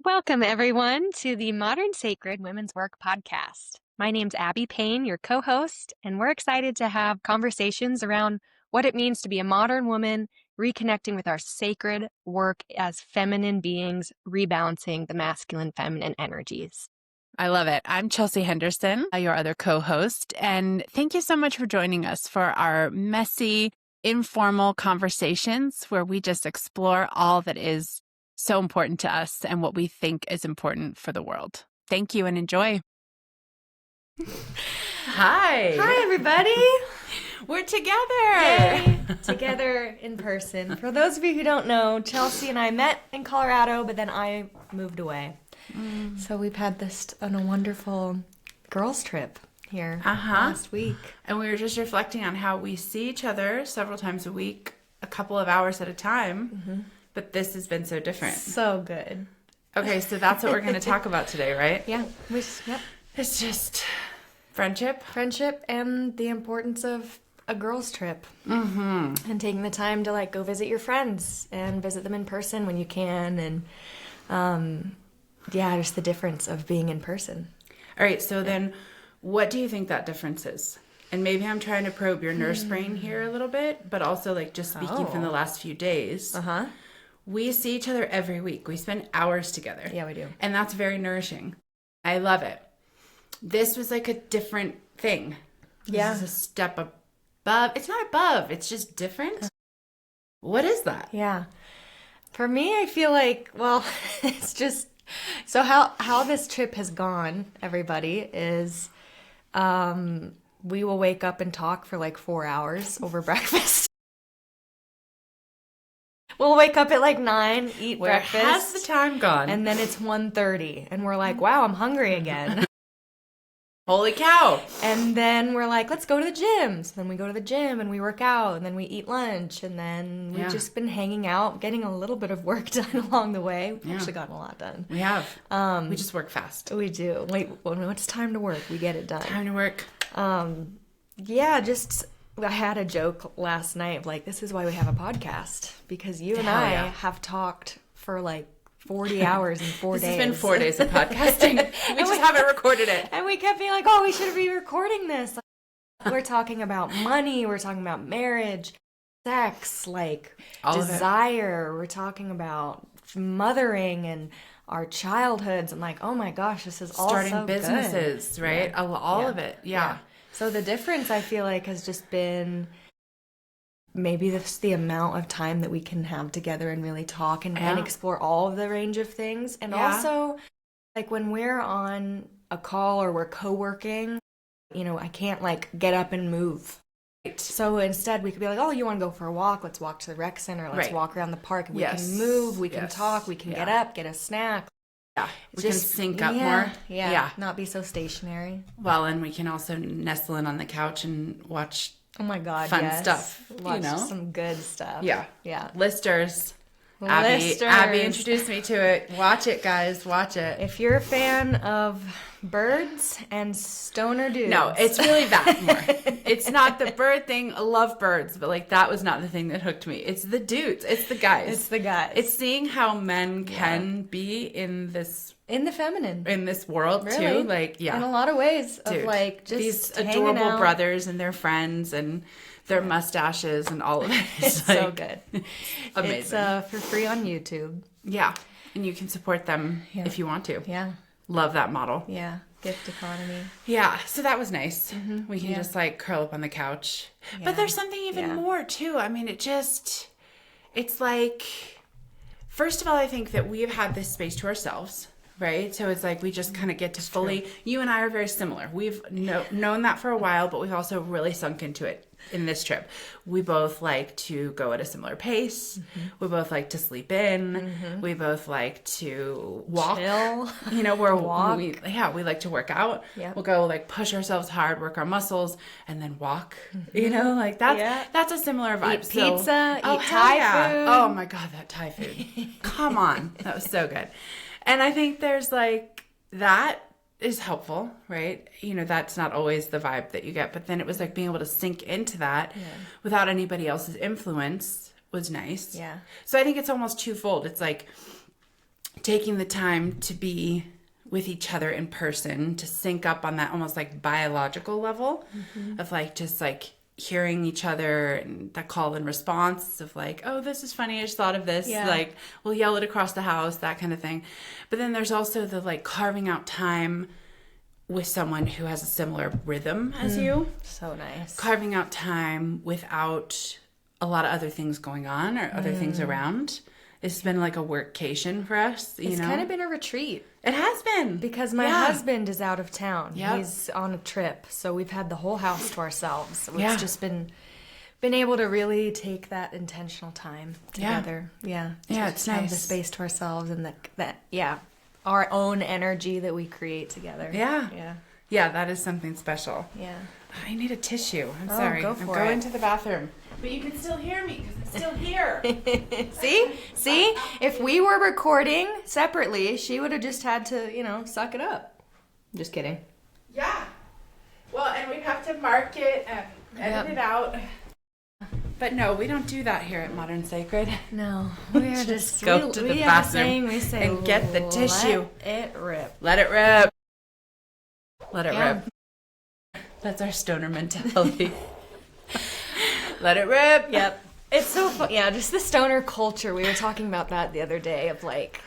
Welcome, everyone, to the Modern Sacred Women's Work podcast. My name's Abby Payne, your co host, and we're excited to have conversations around what it means to be a modern woman, reconnecting with our sacred work as feminine beings, rebalancing the masculine feminine energies. I love it. I'm Chelsea Henderson, your other co-host, and thank you so much for joining us for our messy, informal conversations where we just explore all that is so important to us and what we think is important for the world. Thank you and enjoy. Hi. Hi, everybody. We're together. Yay. Together in person. For those of you who don't know, Chelsea and I met in Colorado, but then I moved away. So we've had this on a wonderful girls' trip here last week. And we were just reflecting on how we see each other several times a week, a couple of hours at a time, but this has been so different. So good. Okay, so that's what we're going to talk about today, right? Yeah. Yep. It's just friendship. Friendship and the importance of a girls' trip. And taking the time to go visit your friends and visit them in person when you can. And just the difference of being in person. All right, so then what do you think that difference is? And maybe I'm trying to probe your nurse brain here a little bit, but also just speaking from the last few days. We see each other every week. We spend hours together. Yeah, we do. And that's very nourishing. I love it. This was a different thing. This is a step above. It's not above. It's just different. What is that? Yeah. For me, I feel it's just... So how this trip has gone, everybody, is we will wake up and talk for 4 hours over breakfast. We'll wake up at 9, eat breakfast. Where has the time gone? And then it's 1:30, and we're like, wow, I'm hungry again. Holy cow. And then we're like, let's go to the gym. So then we go to the gym and we work out, and then we eat lunch, and then we've just been hanging out, getting a little bit of work done along the way. We've actually gotten a lot done. We have. We just work fast. We do. When it's time to work, we get it done. Time to work. I had a joke last night of this is why we have a podcast, because you and I have talked for 40 hours in 4 days. It's been 4 days of podcasting. We just haven't recorded it. And we kept being we should be recording this. We're talking about money. We're talking about marriage, sex, desire. We're talking about mothering and our childhoods. I'm oh my gosh, this is all starting so businesses, good. right? All of it. Yeah. So the difference, I feel has just been maybe the amount of time that we can have together and really talk and explore all of the range of things. And also, when we're on a call or we're co-working, I can't get up and move. Right. So instead we could be oh, you want to go for a walk? Let's walk to the rec center. Let's walk around the park. And we can move. We can talk. We can get up, get a snack. Yeah, we can sync up more. Yeah, not be so stationary. Well, and we can also nestle in on the couch and watch fun stuff. Watch some good stuff. Yeah. Listers. Abby introduced me to it. Watch it, guys. Watch it. If you're a fan of birds and stoner dudes. No, it's really that more. It's not the bird thing. I love birds, but that was not the thing that hooked me. It's the dudes. It's the guys. It's the guys. It's seeing how men can be in the feminine. In this world, really? Too. In a lot of ways. Dude, of just these adorable brothers and their friends and their mustaches and all of it. It's so good. Amazing. It's for free on YouTube. Yeah. And you can support them if you want to. Yeah. Love that model. Yeah. Gift economy. Yeah. So that was nice. We can just curl up on the couch. Yeah. But there's something even more too. I mean, it's first of all, I think that we have had this space to ourselves. Right? So it's we just kind of get to fully, you and I are very similar. We've known that for a while, but we've also really sunk into it in this trip. We both like to go at a similar pace. We both like to sleep in. We both like to walk. Chill. We like to work out. Yep. We'll go push ourselves hard, work our muscles, and then walk. That's a similar vibe. Eat pizza, eat Thai food. Oh my God, that Thai food. Come on. That was so good. And I think there's that is helpful, right? That's not always the vibe that you get, but then it was being able to sink into that without anybody else's influence was nice. Yeah. So I think it's almost twofold. It's taking the time to be with each other in person, to sync up on that almost like biological level of like just like hearing each other, and that call and response of like, oh, this is funny, I just thought of this. Like, we'll yell it across the house, that kind of thing. But then there's also the like carving out time with someone who has a similar rhythm as you. So nice. Carving out time without a lot of other things going on or other things around. It's been like a workcation for us, you know? It's kind of been a retreat. It has been. Because my husband is out of town. Yep. He's on a trip. So we've had the whole house to ourselves. So Yeah. it's just been able to really take that intentional time together. Yeah. Yeah, To it's just have the nice. space to ourselves and our own energy that we create together. Yeah. Yeah. Yeah, that is something special. Yeah. I need a tissue. I'm Oh, sorry. go I'm for going it. to the bathroom. But you can still hear me because I'm still here. See? If we were recording separately, she would have just had to, suck it up. Just kidding. Yeah. Well, and we'd have to mark it and edit it out. But no, we don't do that here at Modern Sacred. No, we're just go to the we have a bathroom saying, we say, and get the tissue. Let it rip. Let it rip. Let it Yeah. rip. That's our stoner mentality. Let it rip. Yep. It's so fun. Yeah, just the stoner culture. We were talking about that the other day of like,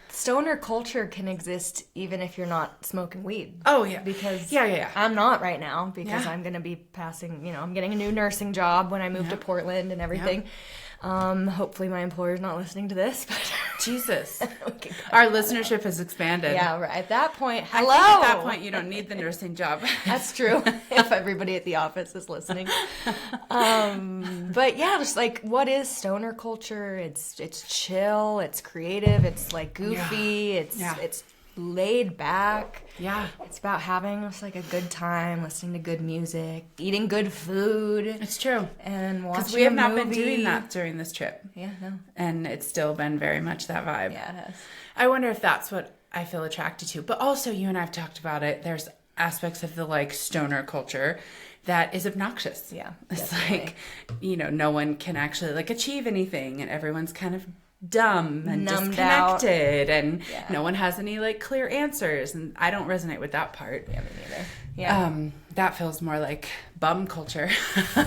stoner culture can exist even if you're not smoking weed. Oh, yeah. Because Yeah. I'm not right now because Yeah. I'm going to be passing, I'm getting a new nursing job when I move to Portland and everything. Hopefully my employer's not listening to this, but Jesus. okay. Our listenership has expanded. Yeah, right. At that point, I hello. think at that point, you don't need the nursing job. That's true. If everybody at the office is listening. But yeah, just like, what is stoner culture? It's chill. It's creative. It's like goofy. It's laid back. Yeah. It's about having just like a good time, listening to good music, eating good food, It's true. and watching. Because we have a not been movie. doing that during this trip. Yeah, no. And it's still been very much that vibe. Yeah, it has. I wonder if that's what I feel attracted to. But also, you and I have talked about it. There's aspects of the like stoner culture that is obnoxious. Yeah, It's definitely. like, no one can actually like achieve anything, and everyone's kind of dumb and Numbed out. disconnected, and Yeah. no one has any like clear answers. And I don't resonate with that part. Yeah, me neither. Yeah. That feels more like bum culture.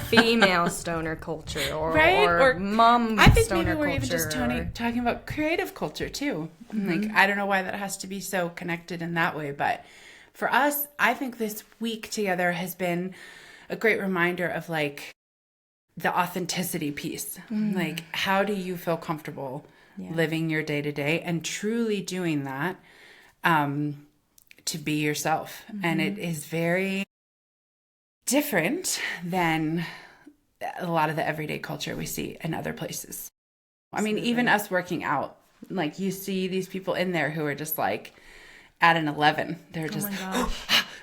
Female stoner culture or, Right? or mom I think stoner maybe we're culture. even just talking about creative culture too. Like, I don't know why that has to be so connected in that way, but for us, I think this week together has been a great reminder of like the authenticity piece. Like, how do you feel comfortable living your day to day and truly doing that to be yourself? And it is very different than a lot of the everyday culture we see in other places. I mean, even us working out, like you see these people in there who are just like at an 11. They're just,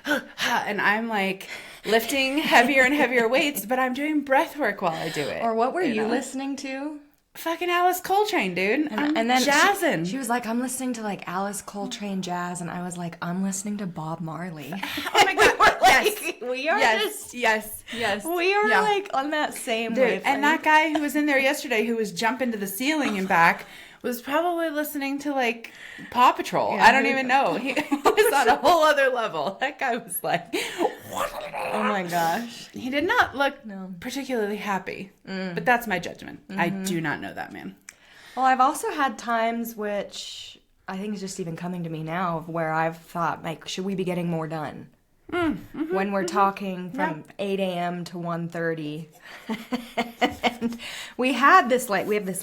and I'm like lifting heavier and heavier weights, but I'm doing breath work while I do it. Or what were you know? listening to? Fucking Alice Coltrane, dude. And then jazzing. She was like, I'm listening to like Alice Coltrane jazz, and I was like, I'm listening to Bob Marley. Oh my God. Like, we are Yes. Yes. we are Yeah. like on that same Dude, wavelength. and that guy who was in there yesterday who was jumping to the ceiling and back was probably listening to like Paw Patrol. Yeah, I don't even know. He was on a whole other level. That guy was like, oh my gosh. he did not look No. particularly happy. But that's my judgment. I do not know that man. Well, I've also had times which I think is just even coming to me now of where I've thought, like, should we be getting more done? When we're talking from 8 a.m. to 1:30. And we have this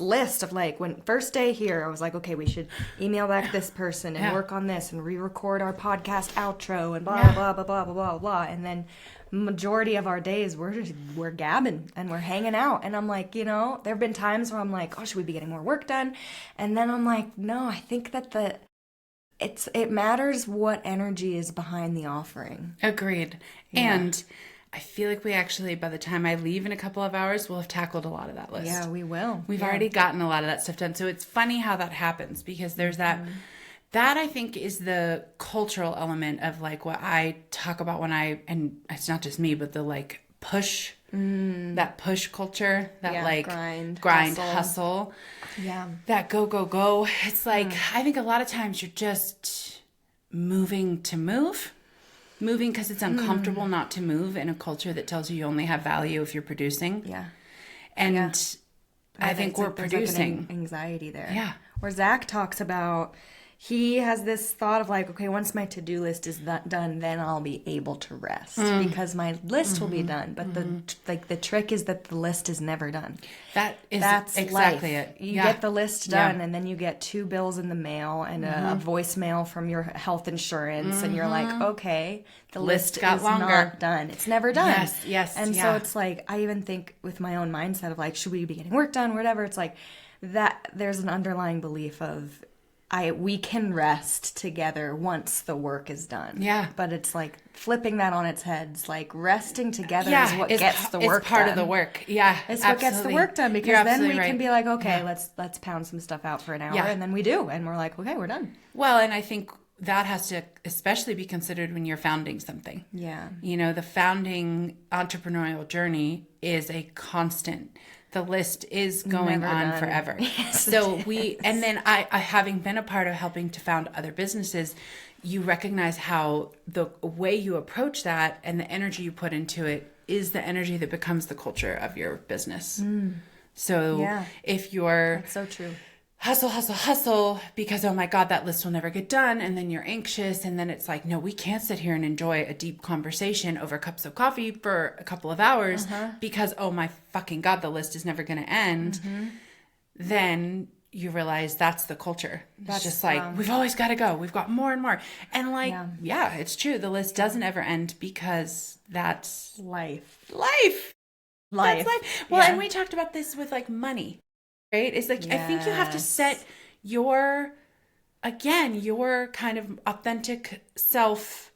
list of like, when first day here, I was like, okay, we should email back this person and work on this and re-record our podcast outro and blah, blah, blah, blah, blah, blah, blah. And then majority of our days, we're gabbing and we're hanging out. And I'm like, there have been times where I'm like, oh, should we be getting more work done? And then I'm like, no, I think that it matters what energy is behind the offering. Agreed. And I feel like we actually, by the time I leave in a couple of hours, we'll have tackled a lot of that list. Yeah, we will. We've already gotten a lot of that stuff done. So it's funny how that happens because there's that I think is the cultural element of like what I talk about and it's not just me, but the like push, that push culture, that like grind, hustle. Yeah. That go. It's like, I think a lot of times you're just moving because it's uncomfortable not to move in a culture that tells you only have value if you're producing. Yeah. And I think we're producing. Like anxiety there. Yeah. Where Zach talks about, he has this thought of like, okay, once my to-do list is done, then I'll be able to rest because my list will be done. But the trick is that the list is never done. That's exactly life. it. You get the list done, and then you get 2 bills in the mail and a voicemail from your health insurance, and you're like, okay, the list got is longer. not done. It's never done. Yes. And so it's like, I even think with my own mindset of like, should we be getting work done, whatever. It's like that. There's an underlying belief of, we can rest together once the work is done. Yeah. But it's like flipping that on its head. It's like resting together is what gets the work done. It's part of the work. Yeah. It's what gets the work done, because then we can be like, okay, Yeah. let's pound some stuff out for an hour. And then we do. And we're like, okay, we're done. Well, and I think that has to especially be considered when you're founding something. Yeah. You know, the founding entrepreneurial journey is a constant. The list is going Never on done. forever. Yes, So and then I, having been a part of helping to found other businesses, you recognize how the way you approach that and the energy you put into it is the energy that becomes the culture of your business. So if you're That's so true. hustle because, oh my God, that list will never get done. And then you're anxious. And then it's like, no, we can't sit here and enjoy a deep conversation over cups of coffee for a couple of hours because, oh my fucking God, the list is never going to end. Then you realize that's the culture. It's just like, we've always got to go. We've got more and more. And like, yeah, it's true. The list doesn't ever end because that's Life. That's life. Well, and we talked about this with like money. Right? It's like, I think you have to set your kind of authentic self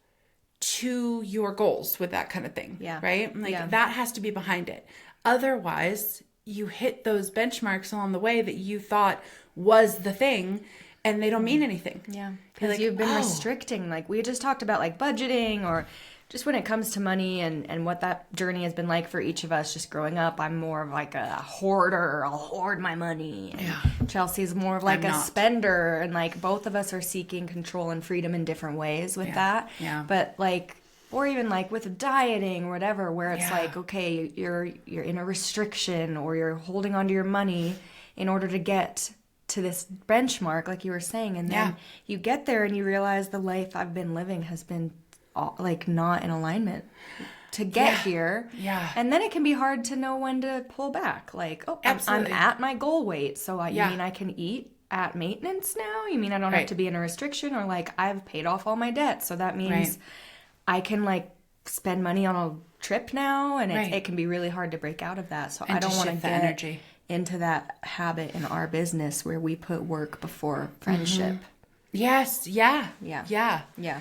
to your goals with that kind of thing. Yeah. Right? Like that has to be behind it. Otherwise, you hit those benchmarks along the way that you thought was the thing and they don't mean anything. Yeah. Because you've been restricting, like we just talked about like budgeting, or just when it comes to money and what that journey has been like for each of us just growing up. I'm more of like a hoarder. I'll hoard my money. And Chelsea's more of like a spender. And like both of us are seeking control and freedom in different ways with that. Yeah. But like, or even like with dieting or whatever, where it's like, okay, you're in a restriction or you're holding onto your money in order to get to this benchmark, like you were saying. And then you get there and you realize the life I've been living has been like not in alignment to get here. Yeah. And then it can be hard to know when to pull back. Like, oh, I'm at my goal weight. So you mean I can eat at maintenance now? You mean I don't have to be in a restriction? Or like I've paid off all my debt. So that means I can like spend money on a trip now. And it can be really hard to break out of that. So I don't want to get energy into that habit in our business where we put work before friendship. Yes. Yeah.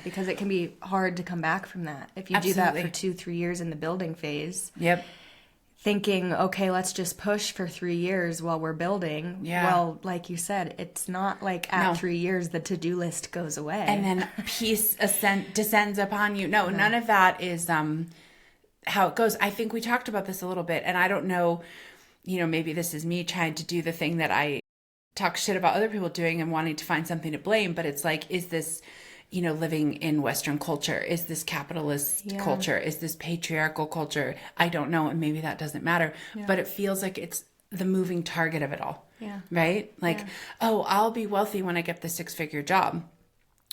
Because it can be hard to come back from that. If you do that for 2-3 years in the building phase. Thinking, okay, let's just push for 3 years while we're building. Well, like you said, it's not like at 3 years the to-do list goes away. And then peace descends upon you. No, none of that is how it goes. I think we talked about this a little bit, and I don't know, maybe this is me trying to do the thing that I talk shit about other people doing and wanting to find something to blame, but it's like, is this, living in Western culture? Is this capitalist culture? Is this patriarchal culture? I don't know. And maybe that doesn't matter, but it feels like it's the moving target of it all. Right? Like, oh, I'll be wealthy when I get the 6-figure job.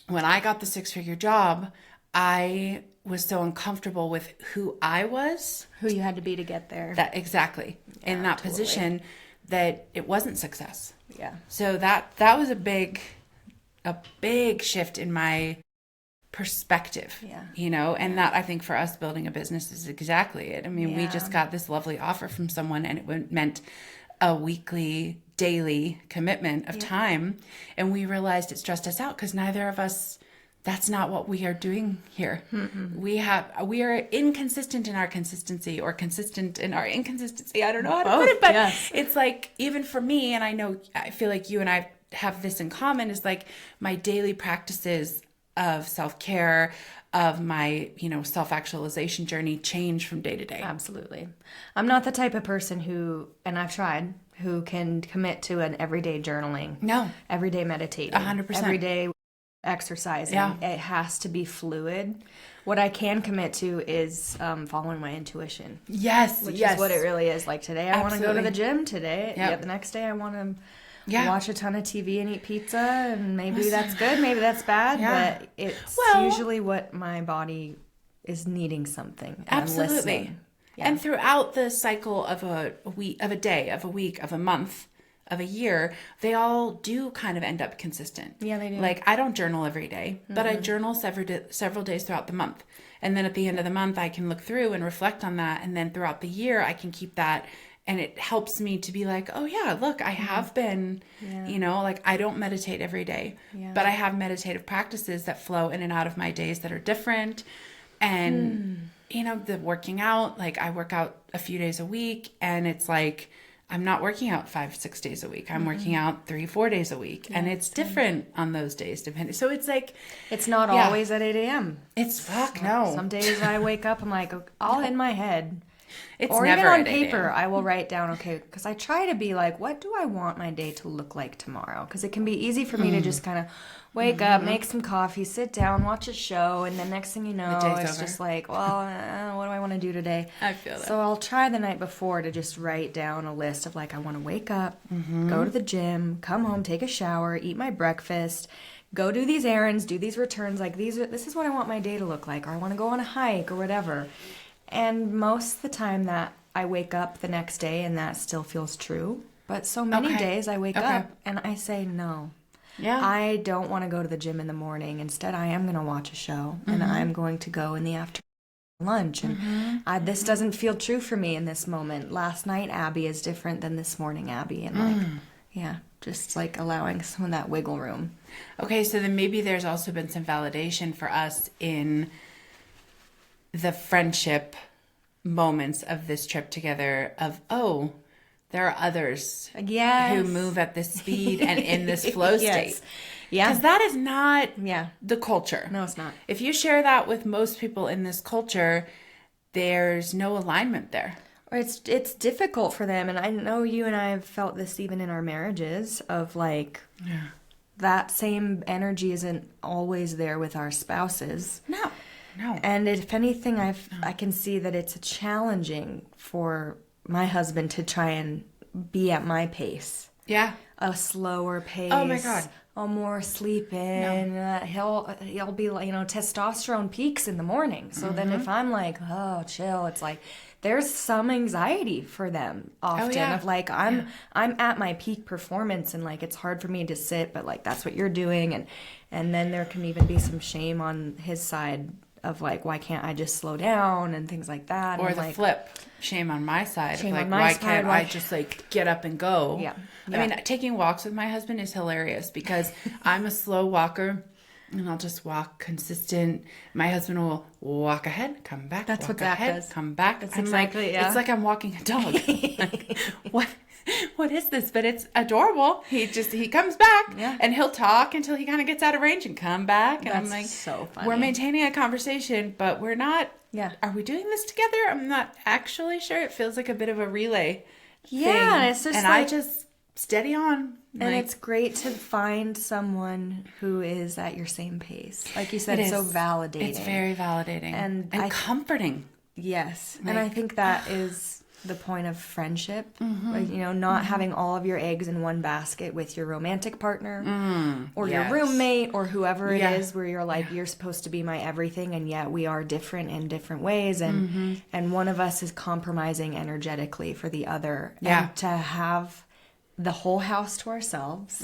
When I got the 6-figure job, I was so uncomfortable with who I was. Who you had to be to get there. That exactly. In that position, that it wasn't success. So that was a big shift in my perspective, and that I think for us building a business is exactly it. I mean, we just got this lovely offer from someone and it meant a weekly, daily commitment of time. And we realized it stressed us out because neither of us, that's not what we are doing here. We are inconsistent in our consistency or consistent in our inconsistency. I don't know how to put it, but it's like, even for me, and I feel like you and I have this in common, is like my daily practices of self-care, of my, self-actualization journey change from day to day. Absolutely. I'm not the type of person who, and I've tried, who can commit to an everyday journaling. No. Everyday meditating. 100%. Everyday exercising. Yeah. It has to be fluid. What I can commit to is following my intuition. Yes. Which is what it really is. Like today I want to go to the gym. Today, the next day I want to watch a ton of TV and eat pizza, and maybe that's good, maybe that's bad, but it's usually what my body is needing something. Absolutely. Yeah. And throughout the cycle of a week, of a day, of a week, of a month, of a year, they all do kind of end up consistent. Yeah, they do. Like I don't journal every day, but I journal several days throughout the month. And then at the end of the month, I can look through and reflect on that. And then throughout the year, I can keep that. And it helps me to be like, oh yeah, look, I have been, like I don't meditate every day, but I have meditative practices that flow in and out of my days that are different. And, the working out, like I work out a few days a week, and it's like, I'm not working out 5-6 days a week. I'm working out 3-4 days a week. And it's different on those days depending. So it's like, it's not always at 8 a.m. It's no. Some days I wake up, I'm like, all in my head. It's or never even on at 8 paper, a.m. I will write down, okay, because I try to be like, what do I want my day to look like tomorrow? Because it can be easy for me to just kind of wake up, make some coffee, sit down, watch a show, and the next thing you know, it's just like, well, what do I want to do today? I feel that. So I'll try the night before to just write down a list of like, I want to wake up, go to the gym, come home, take a shower, eat my breakfast, go do these errands, do these returns, like this is what I want my day to look like, or I want to go on a hike or whatever. And most of the time that I wake up the next day and that still feels true. But so many days I wake up and I say, no, I don't want to go to the gym in the morning. Instead, I am going to watch a show and I'm going to go in the afternoon lunch. And this doesn't feel true for me in this moment. Last night, Abby is different than this morning, Abby. And just like allowing some of that wiggle room. Okay, so then maybe there's also been some validation for us in the friendship moments of this trip together of, there are others who move at this speed and in this flow state. Yeah. Because that is not the culture. No, it's not. If you share that with most people in this culture, there's no alignment there. Or it's difficult for them. And I know you and I have felt this even in our marriages of like, that same energy isn't always there with our spouses. No. And if anything, I can see that it's challenging for my husband to try and be at my pace. Yeah. A slower pace. Oh my God. A more sleep in. He'll be like, testosterone peaks in the morning. So then if I'm like, oh, chill, it's like there's some anxiety for them often of like I'm at my peak performance and like it's hard for me to sit, but like that's what you're doing, and then there can even be some shame on his side of like, why can't I just slow down and things like that. Or and the like, flip, shame on my side. Shame of like, on my why side, can't I just like get up and go? Yeah. I mean, taking walks with my husband is hilarious because I'm a slow walker and I'll just walk consistent. My husband will walk ahead, come back. That's walk what Zach ahead, does. Come back. That's I'm exactly, like, yeah. It's like I'm walking a dog. Like, what is this? But it's adorable. He comes back and he'll talk until he kind of gets out of range and come back. And I'm like, so funny. We're maintaining a conversation, but we're not. Yeah. Are we doing this together? I'm not actually sure. It feels like a bit of a relay. Yeah, thing. it's just and like, I just steady on. And it's great to find someone who is at your same pace. Like you said, it's so validating. It's very validating and comforting. Yes. And I think that is the point of friendship. Like, not having all of your eggs in one basket with your romantic partner or your roommate or whoever it is, where you're like, you're supposed to be my everything, and yet we are different in different ways. And one of us is compromising energetically for the other. Yeah. And to have the whole house to ourselves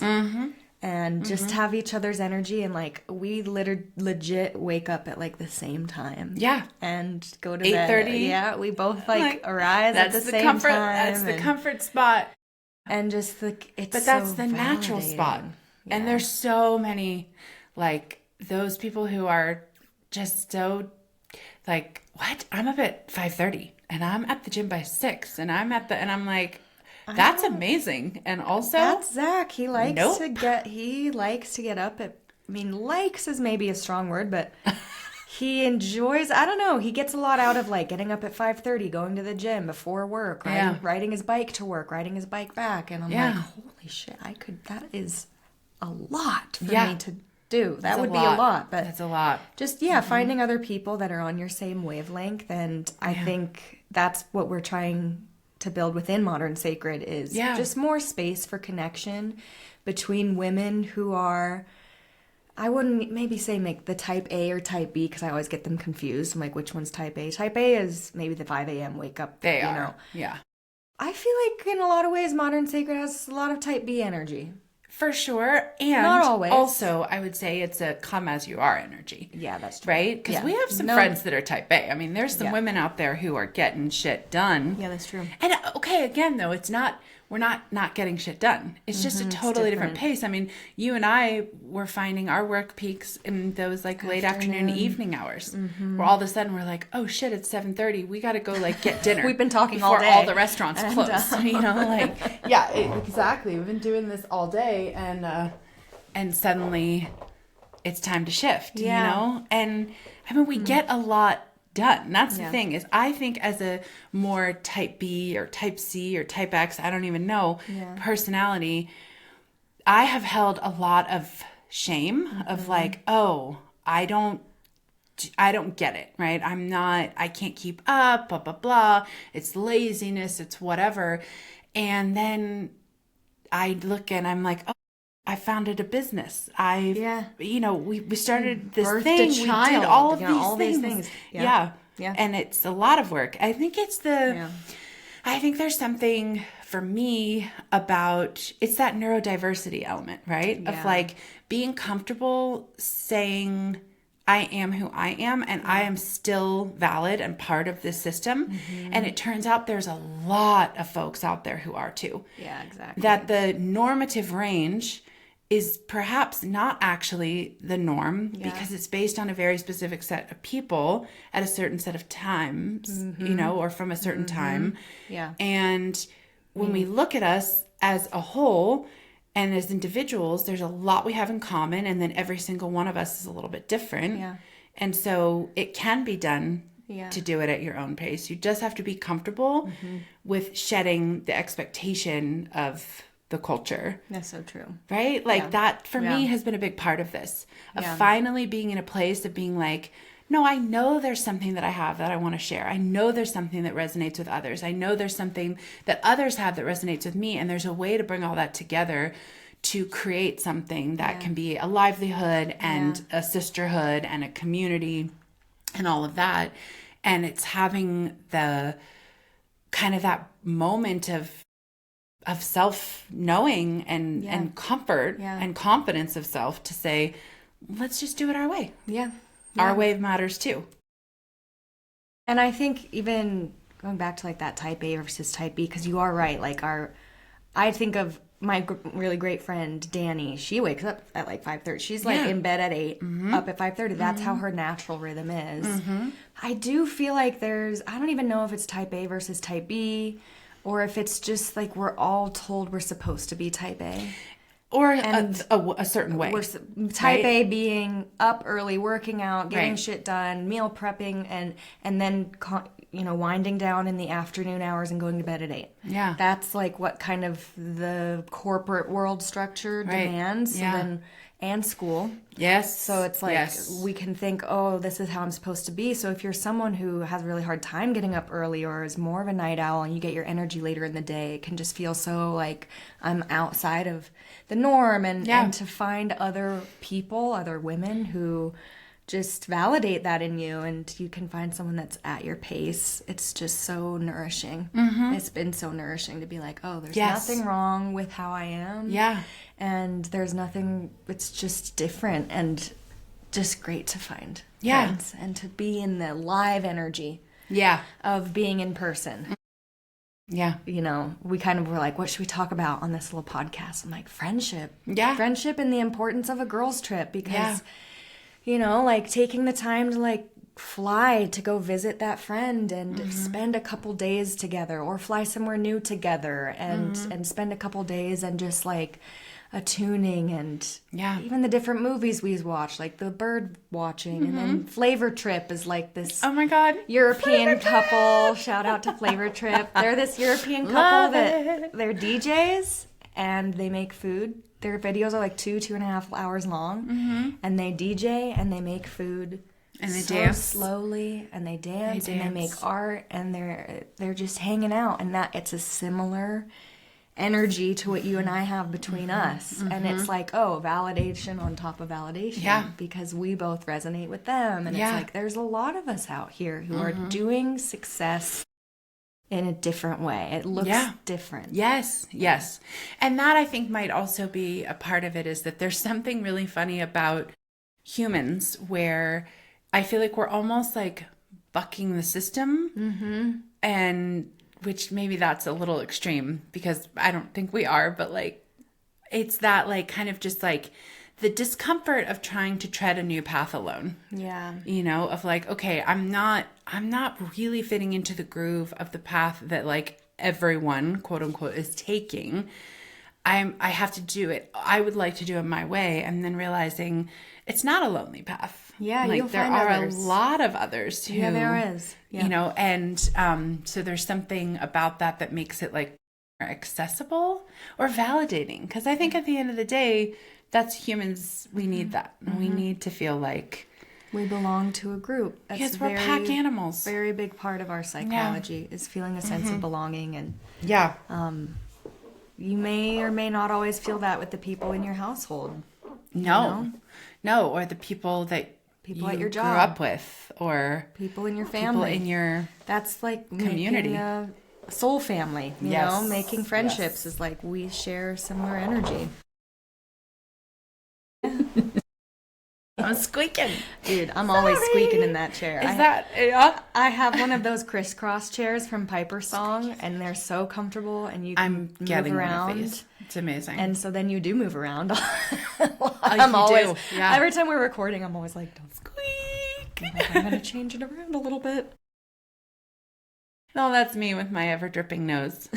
and just have each other's energy, and like we legit wake up at like the same time and go to 8:30. we both like arise at the same comfort, time. That's the comfort spot, and just like it's but that's so the natural spot. And there's so many like those people who are just so like, what, I'm up at 5:30 and I'm at the gym by 6 and I'm like, that's amazing. And also that's Zach. He likes to get up at I mean, likes is maybe a strong word, but he enjoys, I don't know, he gets a lot out of like getting up at 5:30, going to the gym before work, riding his bike to work, riding his bike back. And I'm like, holy shit, that is a lot for me to do. That would be a lot, but that's a lot. Just, finding other people that are on your same wavelength. And I think that's what we're trying to build within Modern Sacred is just more space for connection between women who are, I wouldn't maybe say make the type A or type B because I always get them confused. I'm like, which one's type A? Type A is maybe the 5 a.m. wake up. They are. Yeah. I feel like in a lot of ways, Modern Sacred has a lot of type B energy. For sure. And not always. Also, I would say it's a come as you are energy. Yeah, that's true. Right? Because we have some friends that are type A. I mean, there's some women out there who are getting shit done. Yeah, that's true. And okay, again, though, it's not, we're not getting shit done. It's just a totally different pace. I mean, you and I were finding our work peaks in those like late afternoon, evening hours where all of a sudden we're like, oh shit, it's 7:30. We got to go like get dinner. We've been talking before all day. All the restaurants close. You know, like, exactly. We've been doing this all day and suddenly it's time to shift, you know? And I mean, we get a lot done. That's the thing is I think as a more type B or type C or type X, I don't even know, personality, I have held a lot of shame of like, oh, I don't get it, right? I can't keep up, blah, blah, blah. It's laziness, it's whatever. And then I look and I'm like, oh, I founded a business. We started this Birthed thing. a child, we did all of these things. Yeah. And it's a lot of work. I think I think there's something for me about, it's that neurodiversity element, right? Of like being comfortable saying, I am who I am, and I am still valid and part of this system. And it turns out there's a lot of folks out there who are too. Yeah, exactly. That the normative range is perhaps not actually the norm because it's based on a very specific set of people at a certain set of times, you know, or from a certain time. Yeah. And when we look at us as a whole and as individuals, there's a lot we have in common, and then every single one of us is a little bit different. Yeah. And so it can be done to do it at your own pace. You just have to be comfortable with shedding the expectation of the culture. That's so true. Right? Like that for me has been a big part of this. Of finally being in a place of being like, no, I know there's something that I have that I want to share. I know there's something that resonates with others. I know there's something that others have that resonates with me. And there's a way to bring all that together to create something that can be a livelihood and a sisterhood and a community and all of that. And it's having the kind of that moment of self-knowing and comfort and confidence of self to say, let's just do it our way. Yeah. Our way matters too. And I think even going back to like that type A versus type B, because you are right. Like I think of my really great friend, Danny. She wakes up at like 5:30. She's like in bed at 8, up at 5:30. That's how her natural rhythm is. I do feel like I don't even know if it's type A versus type B, or if it's just like we're all told we're supposed to be type A. Or a certain way. Type A being up early, working out, getting shit done, meal prepping, and then winding down in the afternoon hours and going to bed at 8. Yeah. That's like what kind of the corporate world structure demands. Yeah. And school. Yes. So it's like we can think, oh, this is how I'm supposed to be. So if you're someone who has a really hard time getting up early or is more of a night owl and you get your energy later in the day, it can just feel so like I'm outside of the norm. And to find other people, other women who just validate that in you, and you can find someone that's at your pace. It's just so nourishing. It's been so nourishing to be like, oh, there's nothing wrong with how I am. Yeah. And there's nothing, it's just different and just great to find friends and to be in the live energy of being in person. Yeah. You know, we kind of were like, what should we talk about on this little podcast? I'm like, friendship. Yeah. Friendship and the importance of a girl's trip because, like taking the time to like fly to go visit that friend and spend a couple days together, or fly somewhere new together and spend a couple days and just like attuning and Yeah. even the different movies we watch, like the bird watching, and then Flavor Trip is like this Oh my God. European couple. Shout out to Flavor Trip. They're this European couple that they're DJs and they make food. Their videos are like 2.5 hours long, and they DJ and they make food. And they so dance slowly, and they dance, and they make art, and they're just hanging out, and that it's a similar energy to what you and I have between us, and it's like, oh, validation on top of validation, because we both resonate with them, and it's like there's a lot of us out here who are doing success in a different way. It looks different. Yes, yes, and that I think might also be a part of it, is that there's something really funny about humans where I feel like we're almost like bucking the system, and which maybe that's a little extreme because I don't think we are, but like it's that like kind of just like the discomfort of trying to tread a new path alone. Yeah. You know, of like, okay, I'm not really fitting into the groove of the path that like everyone, quote unquote, is taking. I have to do it. I would like to do it my way, and then realizing it's not a lonely path. Yeah, like you'll there find are others. a lot of others who, Yeah, there is. Yeah. You know, and so there's something about that makes it like more accessible or validating. Because I think at the end of the day, that's humans. We need that. We need to feel like we belong to a group. That's because we're pack animals. Very big part of our psychology is feeling a sense of belonging, and you may or may not always feel that with the people in your household. No, or the people that you at your job grew up with, or people in your family, in your that's like community, a soul family. You know, making friendships is like we share similar energy. I'm squeaking, dude. I'm always squeaking in that chair. I have one of those crisscross chairs from Piper Song, and they're so comfortable, and you can move around. It's amazing. And so then you do move around. I'm always every time we're recording, I'm always like, don't squeak. I'm gonna change it around a little bit. No, that's me with my ever dripping nose.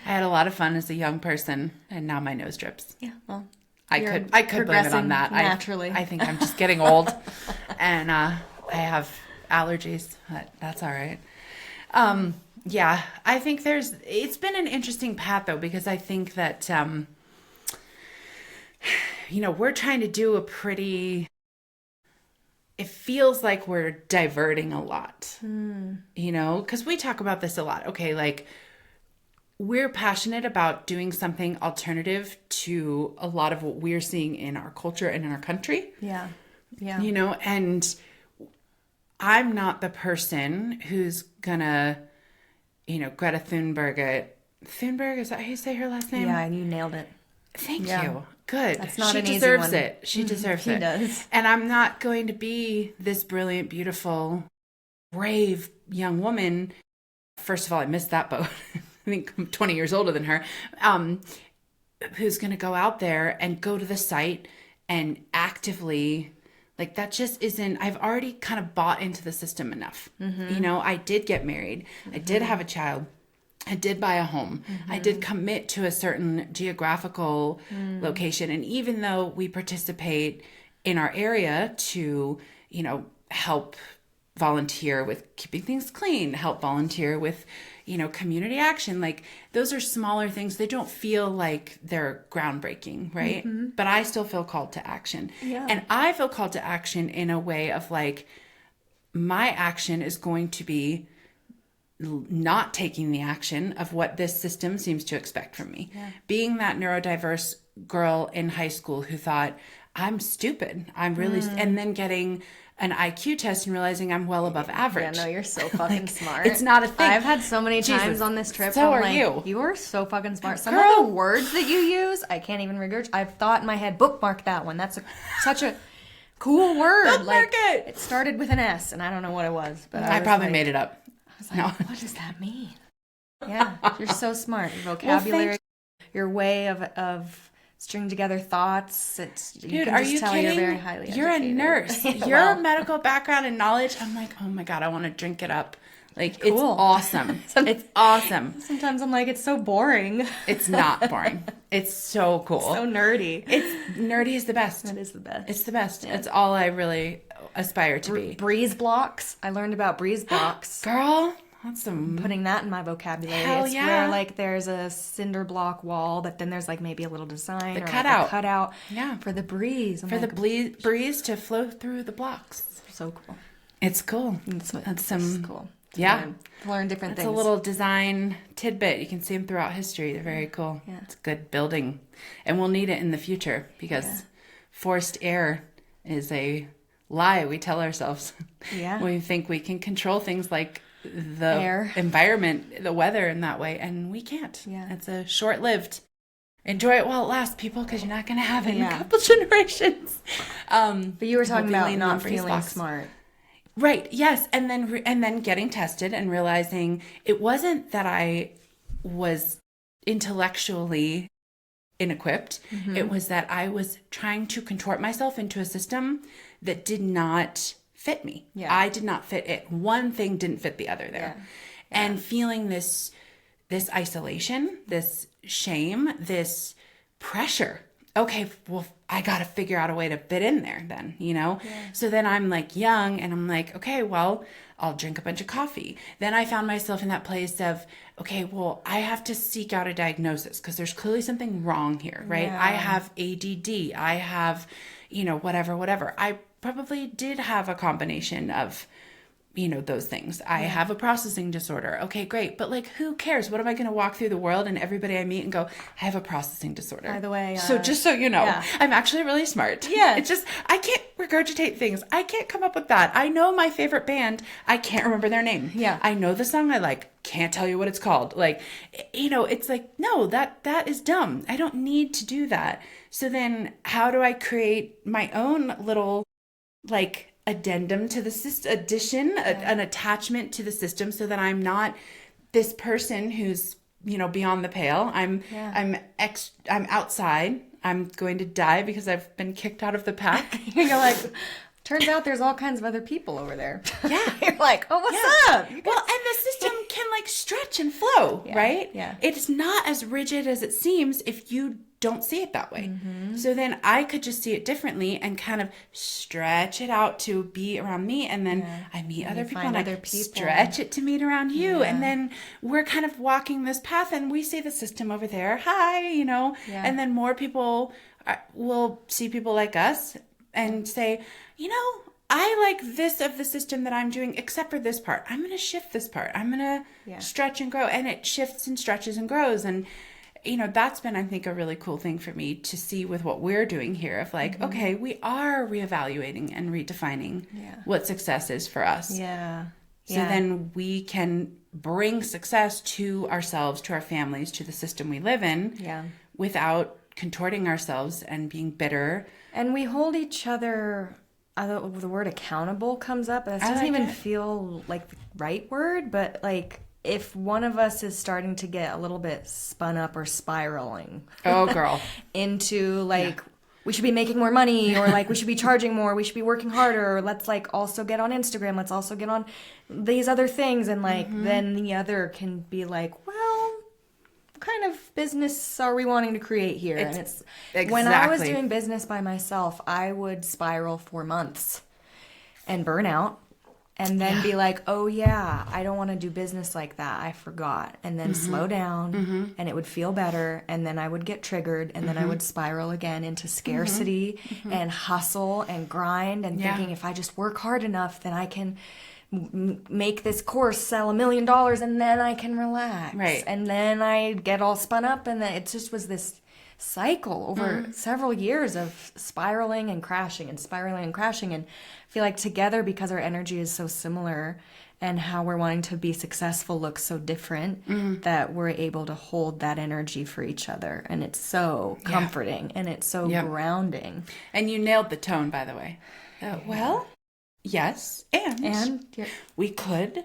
I had a lot of fun as a young person, and now my nose drips. Yeah, well, I could blame it on that. Naturally, I think I'm just getting old, and I have allergies. But that's all right. Yeah, I think it's been an interesting path though, because I think that you know, we're trying to do it feels like we're diverting a lot. You know, because we talk about this a lot. Okay, like we're passionate about doing something alternative to a lot of what we're seeing in our culture and in our country. Yeah. You know, and I'm not the person who's gonna, you know, Greta Thunberg, is that how you say her last name? Yeah, you nailed it. Thank you. Good. That's not she an deserves easy one. it. She deserves She it. does. And I'm not going to be this brilliant, beautiful, brave young woman. First of all, I missed that boat. I think I'm 20 years older than her. Who's going to go out there and go to the site and actively, like, that just isn't, I've already kind of bought into the system enough. You know, I did get married. I did have a child. I did buy a home. I did commit to a certain geographical location. And even though we participate in our area to, you know, help volunteer with keeping things clean, help volunteer with, you know, community action, like those are smaller things. They don't feel like they're groundbreaking, right? But I still feel called to action. Yeah. And I feel called to action in a way of like, my action is going to be not taking the action of what this system seems to expect from me. Yeah. Being that neurodiverse girl in high school who thought, I'm stupid. I'm really, and then getting an IQ test and realizing I'm well above average. Yeah, no, you're so fucking smart. It's not a thing. I've had so many times on this trip. So I'm are like, you. You are so fucking smart. Some of the words that you use, I can't even regurgitate. I've thought in my head, bookmark that one. That's such a cool word. Bookmark it. It started with an S, and I don't know what it was. But I probably made it up. I was like, what does that mean? Yeah, you're so smart. Your vocabulary, your way of string together thoughts. Dude, are you kidding? You're very highly You're educated. A nurse. Your medical background and knowledge. I'm like, oh my God, I want to drink it up Like, Cool. it's awesome. It's awesome. Sometimes I'm like, it's so boring. It's not boring. It's so cool. So nerdy. It's nerdy is the best. That is the best. It's the best. Yeah. It's all I really aspire to be. Breeze blocks. I learned about breeze blocks. Girl, that's some... Putting that in my vocabulary. Hell it's yeah. where like there's a cinder block wall, but then there's like maybe a little design The or cutout. like a cutout Yeah. for the breeze. I'm For like, the breeze to flow through the blocks. so cool. It's cool. That's some... cool. Yeah. Learn different It's things. a little design tidbit. You can see them throughout history. They're very cool. Yeah. It's good building. And we'll need it in the future because forced air is a lie we tell ourselves. Yeah. We think we can control things like the Air. environment, the weather in that way, and we can't. Yeah. It's a short-lived. Enjoy it while it lasts, people, because you're not going to have it in a Yeah. couple generations. But you were talking we'll be about leaning on not breeze feeling blocks. smart. Right. Yes. And then getting tested and realizing it wasn't that I was intellectually inequipped. Mm-hmm. It was that I was trying to contort myself into a system that did not fit me. Yeah. I did not fit it. One thing didn't fit the other there. Yeah. And feeling this isolation, this shame, this pressure. Okay, well, I got to figure out a way to fit in there then, you know? Yeah. So then I'm like young and I'm like, okay, well, I'll drink a bunch of coffee. Then I found myself in that place of, okay, well, I have to seek out a diagnosis because there's clearly something wrong here, right? Yeah. I have ADD. I have, whatever. I probably did have a combination of, those things. I have a processing disorder. Okay, great. But like, who cares? What am I going to walk through the world and everybody I meet and go, I have a processing disorder. By the way, so just so you know, I'm actually really smart. Yeah. It's just, I can't regurgitate things. I can't come up with that. I know my favorite band. I can't remember their name. Yeah. I know the song I like. Can't tell you what it's called. Like, it's like, no, that is dumb. I don't need to do that. So then how do I create my own little, like, addendum to the system, an attachment to the system so that I'm not this person who's, beyond the pale. I'm outside. I'm going to die because I've been kicked out of the pack. You're like, turns out there's all kinds of other people over there. Yeah. You're like, oh, what's up? Well, and the system can like stretch and flow, right? Yeah. It's not as rigid as it seems if you don't see it that way. Mm-hmm. So then I could just see it differently and kind of stretch it out to be around me. And then I meet other people and I stretch it to meet around you. Yeah. And then we're kind of walking this path and we see the system over there. Hi, and then more people will see people like us and say, I like this of the system that I'm doing, except for this part. I'm going to shift this part. I'm going to stretch and grow. And it shifts and stretches and grows. And that's been, I think, a really cool thing for me to see with what we're doing here of like, okay, we are reevaluating and redefining what success is for us. Yeah. So then we can bring success to ourselves, to our families, to the system we live in without contorting ourselves and being bitter. And we hold each other, the word accountable comes up. That doesn't even feel like the right word, but like, if one of us is starting to get a little bit spun up or spiraling into like we should be making more money or like we should be charging more, we should be working harder, or let's like also get on Instagram, let's also get on these other things, and like then the other can be like, well, what kind of business are we wanting to create here? And it's when I was doing business by myself, I would spiral for months and burn out. And then be like, oh, yeah, I don't want to do business like that. I forgot. And then slow down, and it would feel better. And then I would get triggered, and then I would spiral again into scarcity and hustle and grind and thinking if I just work hard enough, then I can make this course sell $1 million, and then I can relax. Right. And then I get all spun up, and then it just was this cycle over several years of spiraling and crashing and spiraling and crashing. And I feel like together, because our energy is so similar and how we're wanting to be successful looks so different, that we're able to hold that energy for each other. And it's so comforting and it's so grounding. And you nailed the tone, by the way. Well, yes. And we could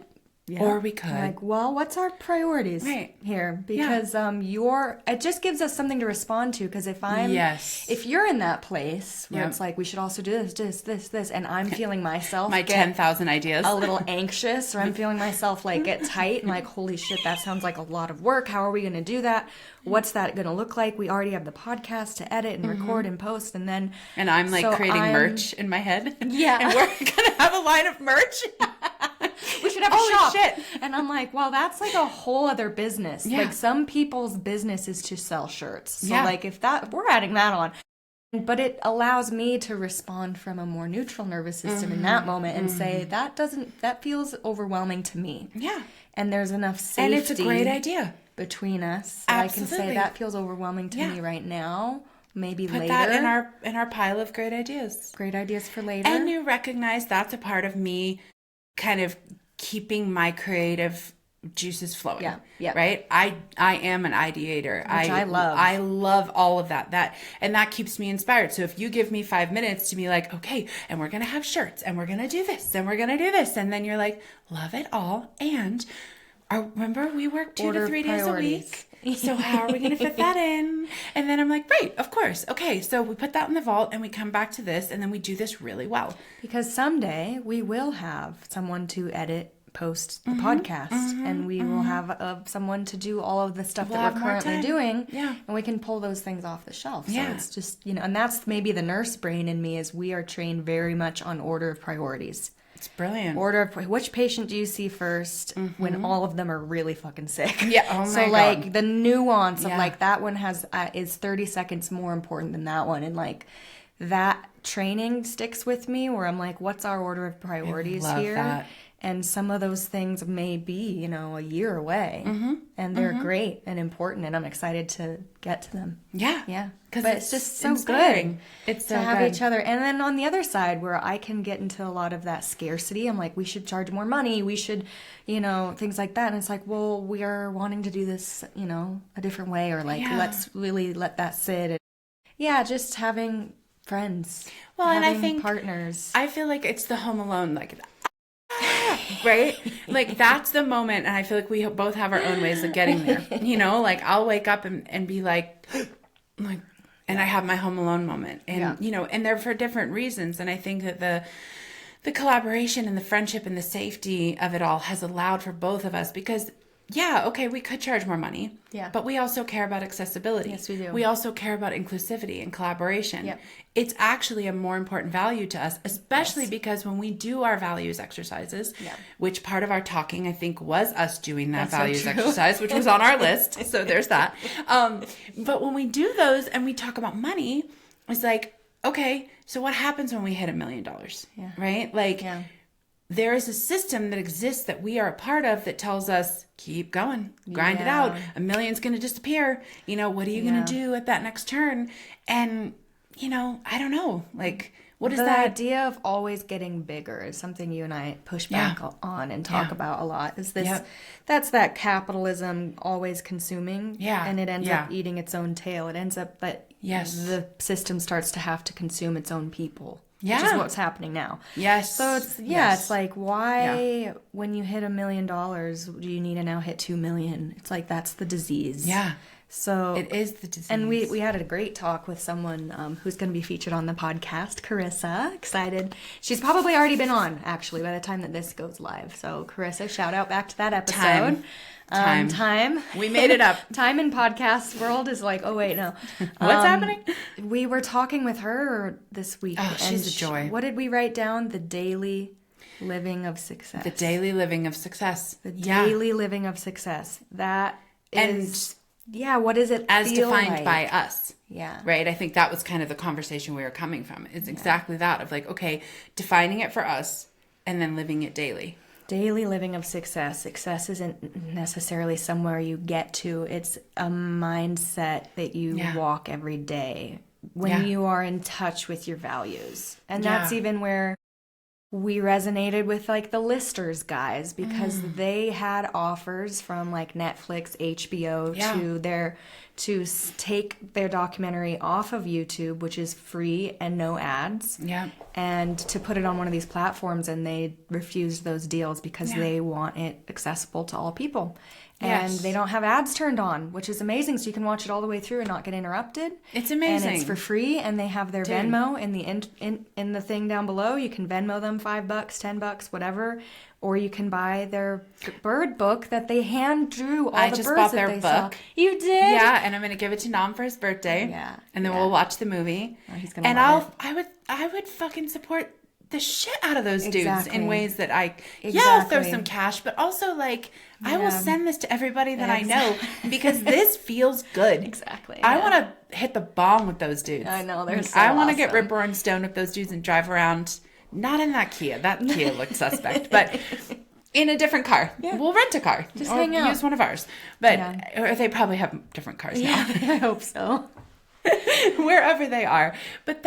Yeah. Or we could. Like, well, what's our priorities here? Because it just gives us something to respond to. Because if you're in that place where it's like, we should also do this, and I'm feeling myself my 10,000 ideas, a little anxious, or I'm feeling myself like get tight and like, holy shit, that sounds like a lot of work. How are we going to do that? What's that going to look like? We already have the podcast to edit and record and post, and I'm like creating merch in my head. Yeah, and we're going to have a line of merch. We should have a shop. Shit. And I'm like, well, that's like a whole other business. Yeah. Like some people's business is to sell shirts. So like if we're adding that on, but it allows me to respond from a more neutral nervous system in that moment and say, that feels overwhelming to me. Yeah. And there's enough safety. And it's a great idea between us. That I can say that feels overwhelming to me right now. Maybe Put later. that in our pile of great ideas. Great ideas for later. And you recognize that's a part of me kind of keeping my creative juices flowing. Yeah. Right? I am an ideator. Which I love. I love all of that. And that keeps me inspired. So if you give me 5 minutes to be like, okay, and we're going to have shirts and we're going to do this and we're going to do this. And then you're like, love it all. And remember we work 2 to 3 days a week. So how are we going to fit that in? And then I'm like, right, of course. Okay, so we put that in the vault and we come back to this and then we do this really well. Because someday we will have someone to edit, post the podcast, and we will have someone to do all of the stuff that we're currently doing. Yeah. And we can pull those things off the shelf. So it's just, and that's maybe the nurse brain in me is we are trained very much on order of priorities. It's brilliant. Order of which patient do you see first when all of them are really fucking sick? Yeah. Oh my so God. like the nuance of like that one is 30 seconds more important than that one, and like that training sticks with me where I'm like, what's our order of priorities here? That. And some of those things may be, a year away, and they're great and important, and I'm excited to get to them. Yeah. Yeah. But it's just so inspiring. Good to have each other. And then on the other side where I can get into a lot of that scarcity, I'm like, we should charge more money. We should, things like that. And it's like, well, we are wanting to do this, a different way, or like, let's really let that sit. And just having friends. Well, and I think partners. I feel like it's the Home Alone, like, right? Like that's the moment, and I feel like we both have our own ways of getting there. Like I'll wake up and be like, and I have my Home Alone moment, and and they're for different reasons. And I think that the collaboration and the friendship and the safety of it all has allowed for both of us, because we could charge more money, but we also care about accessibility. Yes, we do. We also care about inclusivity and collaboration. Yep. It's actually a more important value to us, especially because when we do our values exercises, which part of our talking, I think, was us doing that values exercise, which was on our list. So there's that. But when we do those and we talk about money, it's like, okay, so what happens when we hit $1 million? Yeah. Right? Like, there is a system that exists that we are a part of that tells us, keep going, grind it out. $1 million's going to disappear. What are you going to do at that next turn? And, I don't know. Like, what is that? The idea of always getting bigger is something you and I push back on and talk about a lot. Is this, that's that capitalism always consuming. Yeah. And it ends up eating its own tail. It ends up that the system starts to have to consume its own people. Yeah. Which is what's happening now. Yes. So it's, it's like, why, when you hit $1 million, do you need to now hit 2 million? It's like, that's the disease. Yeah. So it is the disease. And we had a great talk with someone who's going to be featured on the podcast, Carissa. Excited. She's probably already been on, actually, by the time that this goes live. So Carissa, shout out back to that episode. Time. We made it up. Time in podcast world is like, oh wait, no. What's happening? We were talking with her this week. Oh, she's a joy. What did we write down? The daily living of success. The daily living of success. The daily living of success. That is, what is it as feel defined like? by us? Yeah. Right? I think that was kind of the conversation we were coming from. It's exactly that of like, okay, defining it for us and then living it daily. Daily living of success. Success isn't necessarily somewhere you get to. It's a mindset that you walk every day when you are in touch with your values. And that's even where we resonated with like the Listers guys, because they had offers from like Netflix, HBO to take their documentary off of YouTube, which is free and no ads, and to put it on one of these platforms, and they refused those deals because they want it accessible to all people. And they don't have ads turned on, which is amazing. So you can watch it all the way through and not get interrupted. It's amazing. And it's for free. And they have their Venmo in the in the thing down below. You can Venmo them $5, $10, whatever. Or you can buy their bird book that they hand drew all the birds that they saw. I just bought their book. You did? Yeah, and I'm going to give it to Nam for his birthday. Yeah. And then we'll watch the movie. Oh, he's going to love it. I would fucking support the shit out of those dudes Exactly. in ways that I'll throw some cash, but also like I will send this to everybody that I know because this feels good. Exactly. I want to hit the bomb with those dudes. I know, they're so I want to awesome. get rip roaring stoned with those dudes and drive around, not in that Kia. That Kia looked suspect, but in a different car. Yeah. We'll rent a car. Just or hang out. use one of ours. But or they probably have different cars now. I hope so. Wherever they are. But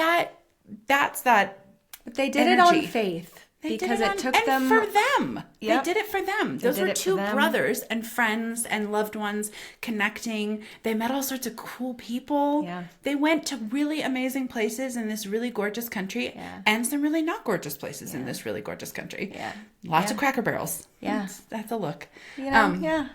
that's that. But they did energy. it on faith because it took and them for them. Yep. They did it for them. Those were two brothers and friends and loved ones connecting. They met all sorts of cool people. Yeah. They went to really amazing places in this really gorgeous country and some really not gorgeous places in this really gorgeous country. Yeah. Lots of Cracker Barrels. Yeah. That's a look. You know,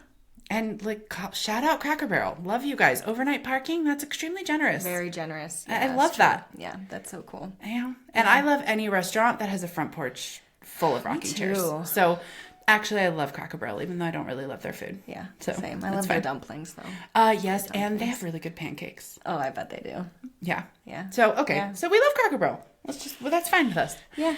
And like, shout out Cracker Barrel. Love you guys. Overnight parking, that's extremely generous. Very generous. I love that. Yeah, that's so cool. Yeah. And I love any restaurant that has a front porch full of rocking chairs. So actually, I love Cracker Barrel, even though I don't really love their food. Yeah, so same. I love their dumplings, though. Yes, and they have really good pancakes. Oh, I bet they do. Yeah. Yeah. So, okay. So we love Cracker Barrel. That's fine with us. Yeah.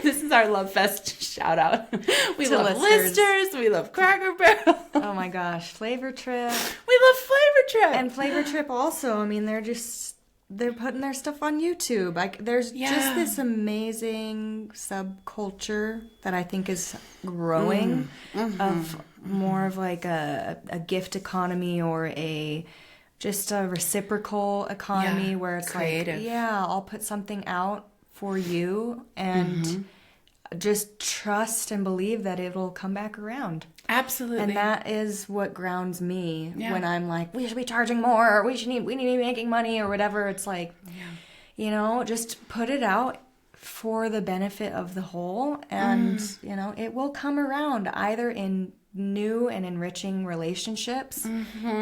This is our Love Fest shout out. We To love listeners. Listers. We love Cracker Barrel. Oh my gosh, Flavor Trip. We love Flavor Trip. And Flavor Trip also. I mean, they're putting their stuff on YouTube. There's just this amazing subculture that I think is growing of more of like a gift economy or just a reciprocal economy where it's creative. like, I'll put something out for you and just trust and believe that it'll come back around. Absolutely. And that is what grounds me when I'm like, we should be charging more, or we need to be making money or whatever. It's like, you know, just put it out for the benefit of the whole, and you know, it will come around either in new and enriching relationships,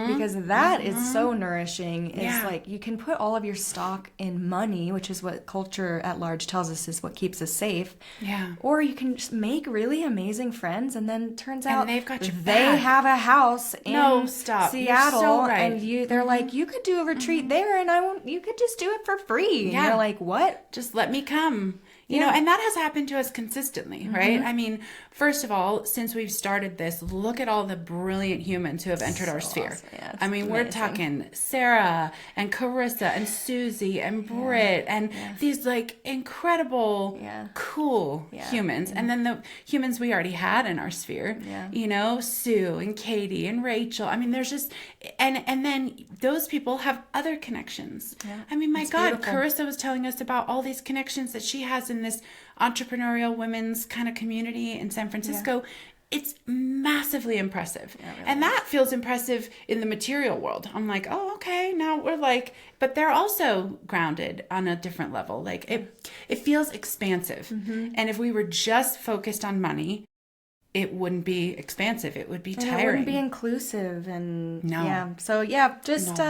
because that is so nourishing. It's like you can put all of your stock in money, which is what culture at large tells us is what keeps us safe. Yeah. Or you can just make really amazing friends, and then turns out they've got your they back. have a house in Seattle, You're so right. and they're like, you could do a retreat there, and you could just do it for free. Yeah. And you're like, what? Just let me come. You know, and that has happened to us consistently, right? I mean, first of all, since we've started this, look at all the brilliant humans who have entered our sphere. Awesome. Yeah, I mean, we're talking Sarah and Carissa and Susie and Britt and these like incredible, cool humans. And then the humans we already had in our sphere, you know, Sue and Katie and Rachel. I mean, there's just, and then those people have other connections. Yeah. I mean, my God, beautiful. Carissa was telling us about all these connections that she has in this entrepreneurial women's kind of community in San Francisco. It's massively impressive. Yeah, really. And that feels impressive in the material world. I'm like, oh, okay, now we're like, but they're also grounded on a different level. Like it feels expansive. And if we were just focused on money, it wouldn't be expansive. It would be tiring. It wouldn't be inclusive. And so just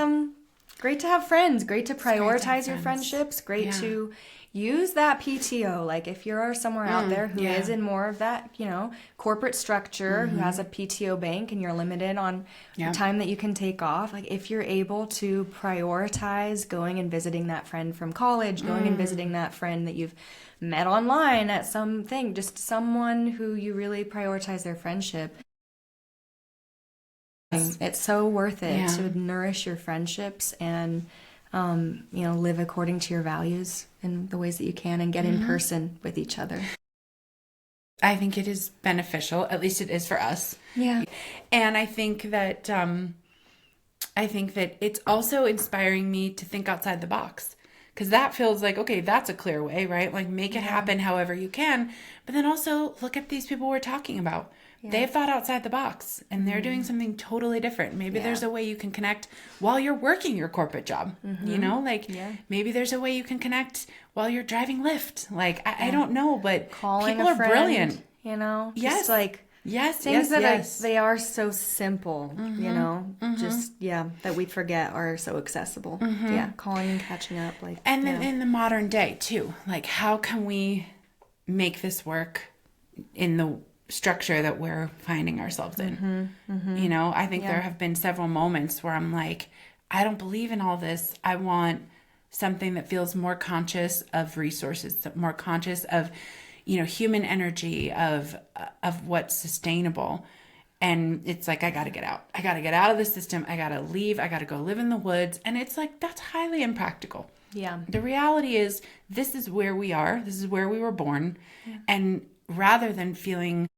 great to have friends. Great to prioritize your friendships. Great to use that PTO. Like if you're somewhere out there who is in more of that, you know, corporate structure, who has a PTO bank and you're limited on the time that you can take off. Like if you're able to prioritize going and visiting that friend from college, going and visiting that friend that you've met online at something, just someone who you really prioritize their friendship. It's so worth it to nourish your friendships and you know, live according to your values in the ways that you can and get in person with each other. I think it is beneficial, at least it is for us. Yeah. And I think that it's also inspiring me to think outside the box, because that feels like, okay, that's a clear way, right? Like make it happen however you can, but then also look at these people we're talking about. They've thought outside the box and they're doing something totally different. Maybe there's a way you can connect while you're working your corporate job, you know, like maybe there's a way you can connect while you're driving Lyft. Like, I don't know, but Calling people a are friend, brilliant. you know, Yes. just like things that they are so simple, you know, just, that we forget are so accessible. Yeah. Calling and catching up. Like, and then in the modern day too, like how can we make this work in the structure that we're finding ourselves in? You know, I think there have been several moments where I'm like, I don't believe in all this. I want something that feels more conscious of resources, more conscious of, you know, human energy, of what's sustainable. And it's like, I got to get out. I got to get out of the system. I got to leave. I got to go live in the woods. And it's like, that's highly impractical. Yeah. The reality is, this is where we are. This is where we were born. And rather than feeling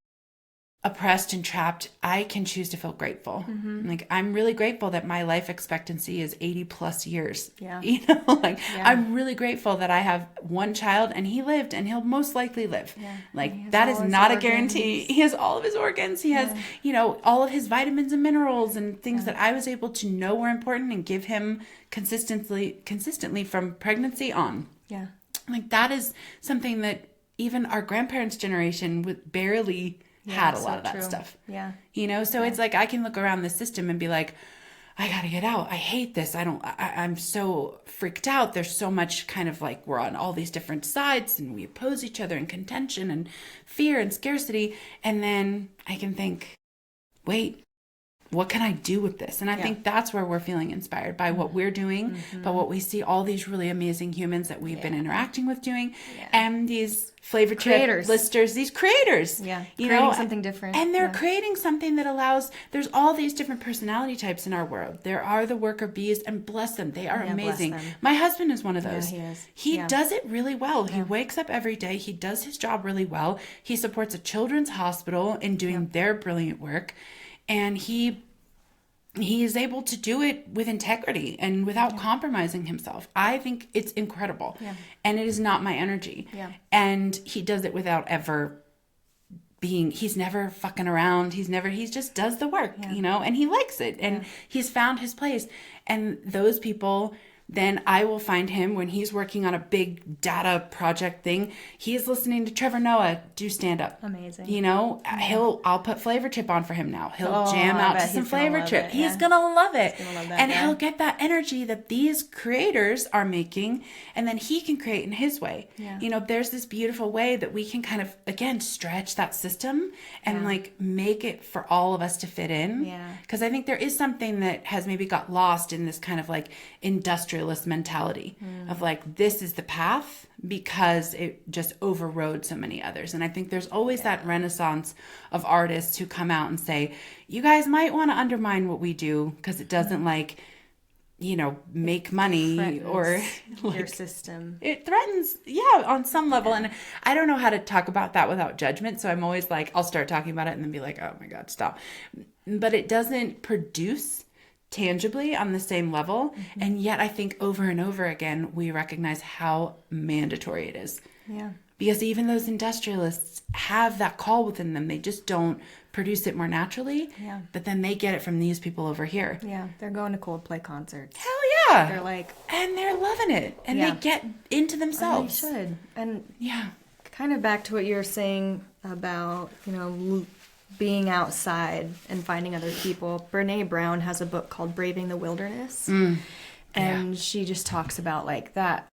oppressed and trapped, I can choose to feel grateful. Like, I'm really grateful that my life expectancy is 80 plus years. Yeah. You know, like I'm really grateful that I have one child and he lived and he'll most likely live. Like, that is not a guarantee. He has all of his organs. He has, you know, all of his vitamins and minerals and things that I was able to know were important and give him consistently from pregnancy on. Yeah. Like, that is something that even our grandparents' generation would barely had a lot of that stuff. Yeah. You know, so it's like, I can look around the system and be like, I got to get out. I hate this. I'm so freaked out. There's so much kind of like, we're on all these different sides and we oppose each other in contention and fear and scarcity. And then I can think, wait, what can I do with this? And I think that's where we're feeling inspired by what we're doing, by what we see all these really amazing humans that we've been interacting with doing, and these flavor creators, listers, these creators, you creating know, something different. And they're creating something that allows, there's all these different personality types in our world. There are the worker bees, and bless them. They are amazing. My husband is one of those. Yeah, he is. He does it really well. He wakes up every day. He does his job really well. He supports a children's hospital in doing their brilliant work. And he is able to do it with integrity and without compromising himself. I think it's incredible. And it is not my energy. And he does it without ever he's never fucking around. He just does the work, you know, and he likes it. And he's found his place. And those people, then I will find him when he's working on a big data project thing. He's listening to Trevor Noah do stand up. Amazing. You know, I'll put Flavor Chip on for him now. He'll jam out to some Flavor Chip. He's going to love it. And he'll get that energy that these creators are making, and then he can create in his way. You know, there's this beautiful way that we can kind of, again, stretch that system and like make it for all of us to fit in. Because I think there is something that has maybe got lost in this kind of like industrialist mentality of like, this is the path, because it just overrode so many others. And I think there's always that renaissance of artists who come out and say, you guys might want to undermine what we do because it doesn't like, you know, make money or like, your system. It threatens, on some level. And I don't know how to talk about that without judgment. So I'm always like, I'll start talking about it and then be like, oh my God, stop. But it doesn't produce tangibly on the same level. And yet I think over and over again, we recognize how mandatory it is. Because even those industrialists have that call within them. They just don't produce it more naturally. But then they get it from these people over here. They're going to Coldplay concerts. Hell yeah. They're like, and they're loving it. And they get into themselves. They should. And kind of back to what you were saying about, you know, being outside and finding other people. Brene Brown has a book called Braving the Wilderness. And she just talks about like that,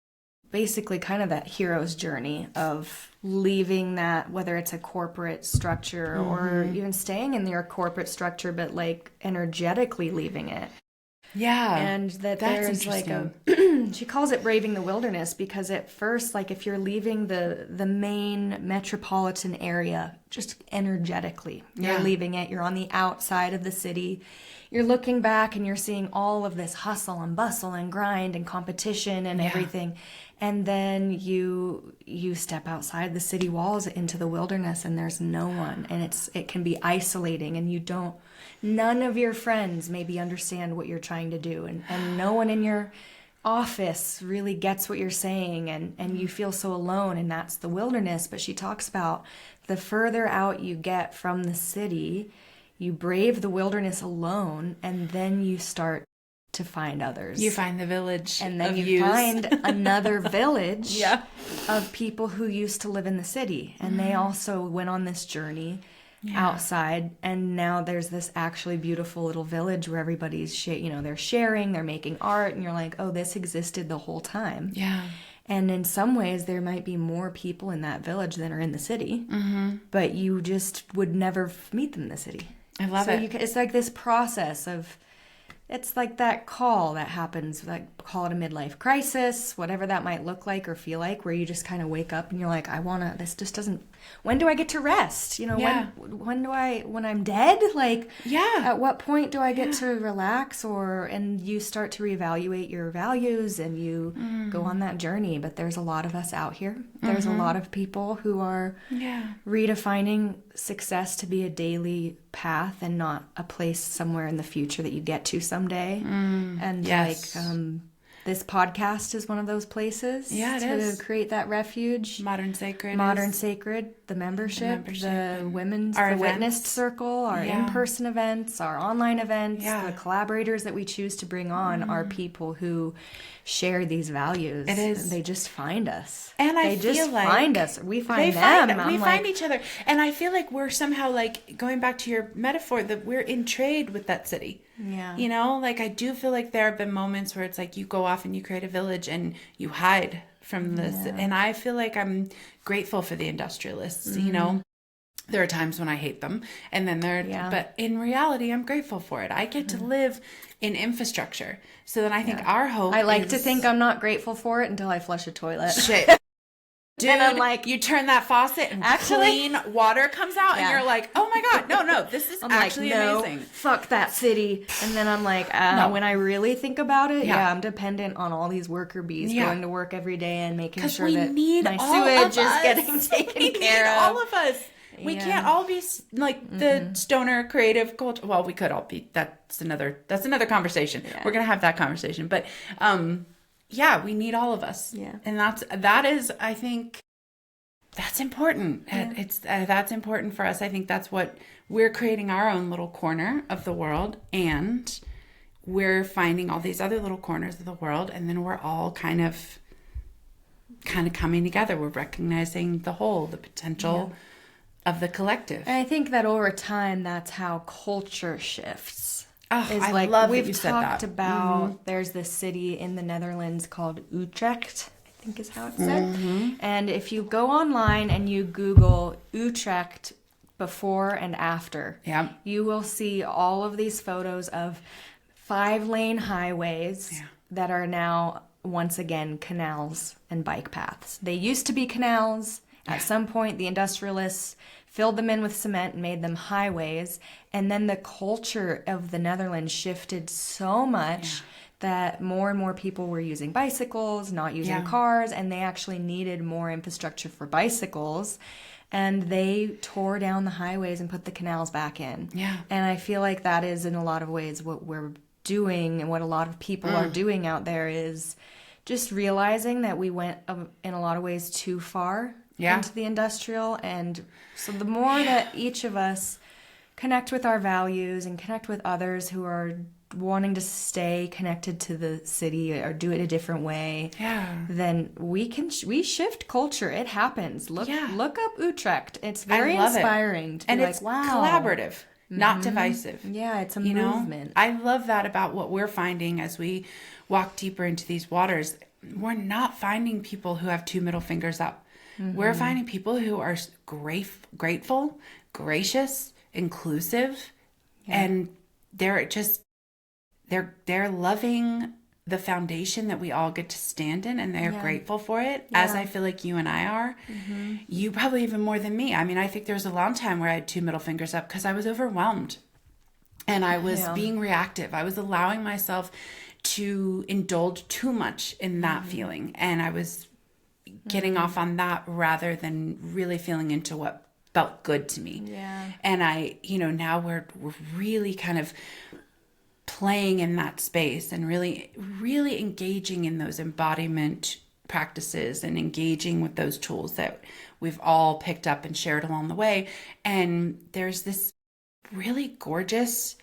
basically kind of that hero's journey of leaving that, whether it's a corporate structure or even staying in your corporate structure, but like energetically leaving it. And that there's like she calls it braving the wilderness, because at first, like if you're leaving the main metropolitan area, just energetically, you're leaving it, you're on the outside of the city, you're looking back and you're seeing all of this hustle and bustle and grind and competition and everything. And then you step outside the city walls into the wilderness and there's no one, and it can be isolating, and none of your friends maybe understand what you're trying to do, and no one in your office really gets what you're saying, and you feel so alone, and that's the wilderness. But she talks about the further out you get from the city, you brave the wilderness alone, and then you start to find others. You find the village, and then of you yous. find another village Yeah. of people who used to live in the city, and they also went on this journey outside, and now there's this actually beautiful little village where everybody's they're sharing, they're making art, and you're like, oh, this existed the whole time. Yeah. And in some ways there might be more people in that village than are in the city, but you just would never meet them in the city. I love it. It's like this process of, it's like that call that happens, like call it a midlife crisis, whatever that might look like or feel like, where you just kind of wake up and you're like, this just doesn't, when do I get to rest? When I'm dead? Like, at what point do I get to relax? And you start to reevaluate your values, and you go on that journey. But there's a lot of us out here. There's a lot of people who are redefining success to be a daily path and not a place somewhere in the future that you get to someday. This podcast is one of those places. Yeah, it is. To create that refuge. Modern Sacred, the membership, the women's, our the events. witness circle, our in-person events, our online events, the collaborators that we choose to bring on are people who share these values. It is. They just find us. And they feel just like find us. We find them. We find each other. And I feel like we're somehow, like, going back to your metaphor, that we're in trade with that city. Yeah. You know, like, I do feel like there have been moments where it's like you go off and you create a village and you hide from this. And I feel like I'm grateful for the industrialists, you know. There are times when I hate them, and then but in reality, I'm grateful for it. I get to live in infrastructure. So then I think our hope I like to think I'm not grateful for it until I flush a toilet. Shit. Dude, and I'm like, you turn that faucet and clean water comes out, and you're like, oh my God, no, this is actually amazing. Fuck that city. And then I'm like, when I really think about it, I'm dependent on all these worker bees going to work every day and making sure that my sewage is getting taken care of. All of us. We can't all be like the stoner creative culture. Well, we could all be. That's another conversation. Yeah. We're gonna have that conversation, but we need all of us. Yeah, and that is, I think, that's important. Yeah. That's important for us. I think that's what we're creating, our own little corner of the world, and we're finding all these other little corners of the world, and then we're all kind of coming together. We're recognizing the whole, the potential. Yeah. Of the collective. And I think that over time, that's how culture shifts. Oh, I love that you said that. We've talked about, there's this city in the Netherlands called Utrecht, I think is how it's said. And if you go online and you Google Utrecht before and after, you will see all of these photos of 5-lane highways that are now, once again, canals and bike paths. They used to be canals. At some point, the industrialists filled them in with cement and made them highways. And then the culture of the Netherlands shifted so much that more and more people were using bicycles, not using cars, and they actually needed more infrastructure for bicycles. And they tore down the highways and put the canals back in. Yeah. And I feel like that is, in a lot of ways, what we're doing, and what a lot of people are doing out there, is just realizing that we went, in a lot of ways, too far into the industrial. And so the more that each of us connect with our values and connect with others who are wanting to stay connected to the city or do it a different way, then we shift culture. It happens. Look up Utrecht. It's very inspiring to be like, wow. Collaborative, not divisive. Yeah, it's a movement. I love that about what we're finding as we walk deeper into these waters. We're not finding people who have 2 middle fingers up. We're finding people who are grateful, gracious, inclusive, and they're just, they're loving the foundation that we all get to stand in, and they're grateful for it, as I feel like you and I are. You probably even more than me. I mean, I think there was a long time where I had 2 middle fingers up because I was overwhelmed and I was being reactive. I was allowing myself to indulge too much in that feeling, and I was getting off on that rather than really feeling into what felt good to me. And I, now we're really kind of playing in that space and really, really engaging in those embodiment practices and engaging with those tools that we've all picked up and shared along the way. And there's this really gorgeous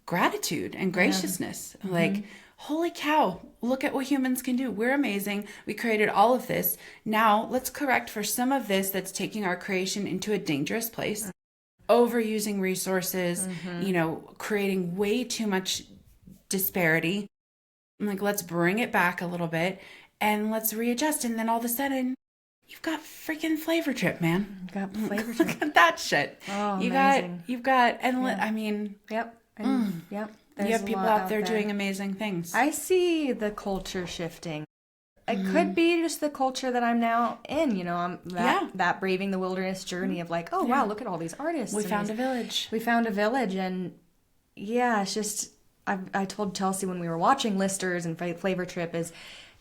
gratitude and graciousness. Like, holy cow, look at what humans can do. We're amazing. We created all of this. Now let's correct for some of this that's taking our creation into a dangerous place. Overusing resources, creating way too much disparity. I'm like, let's bring it back a little bit and let's readjust. And then all of a sudden, you've got freaking flavor trip, man. You've got flavor Look trip. at that shit. Oh, you've amazing. got, I mean, Yep. And, yep. you have people out there doing amazing things. I see the culture shifting. It could be just the culture that I'm now in, I'm that braving the wilderness journey of like, oh, wow, look at all these artists. We found a village. We found a village. And yeah, it's just, I told Chelsea when we were watching Listers and Flavor Trip is,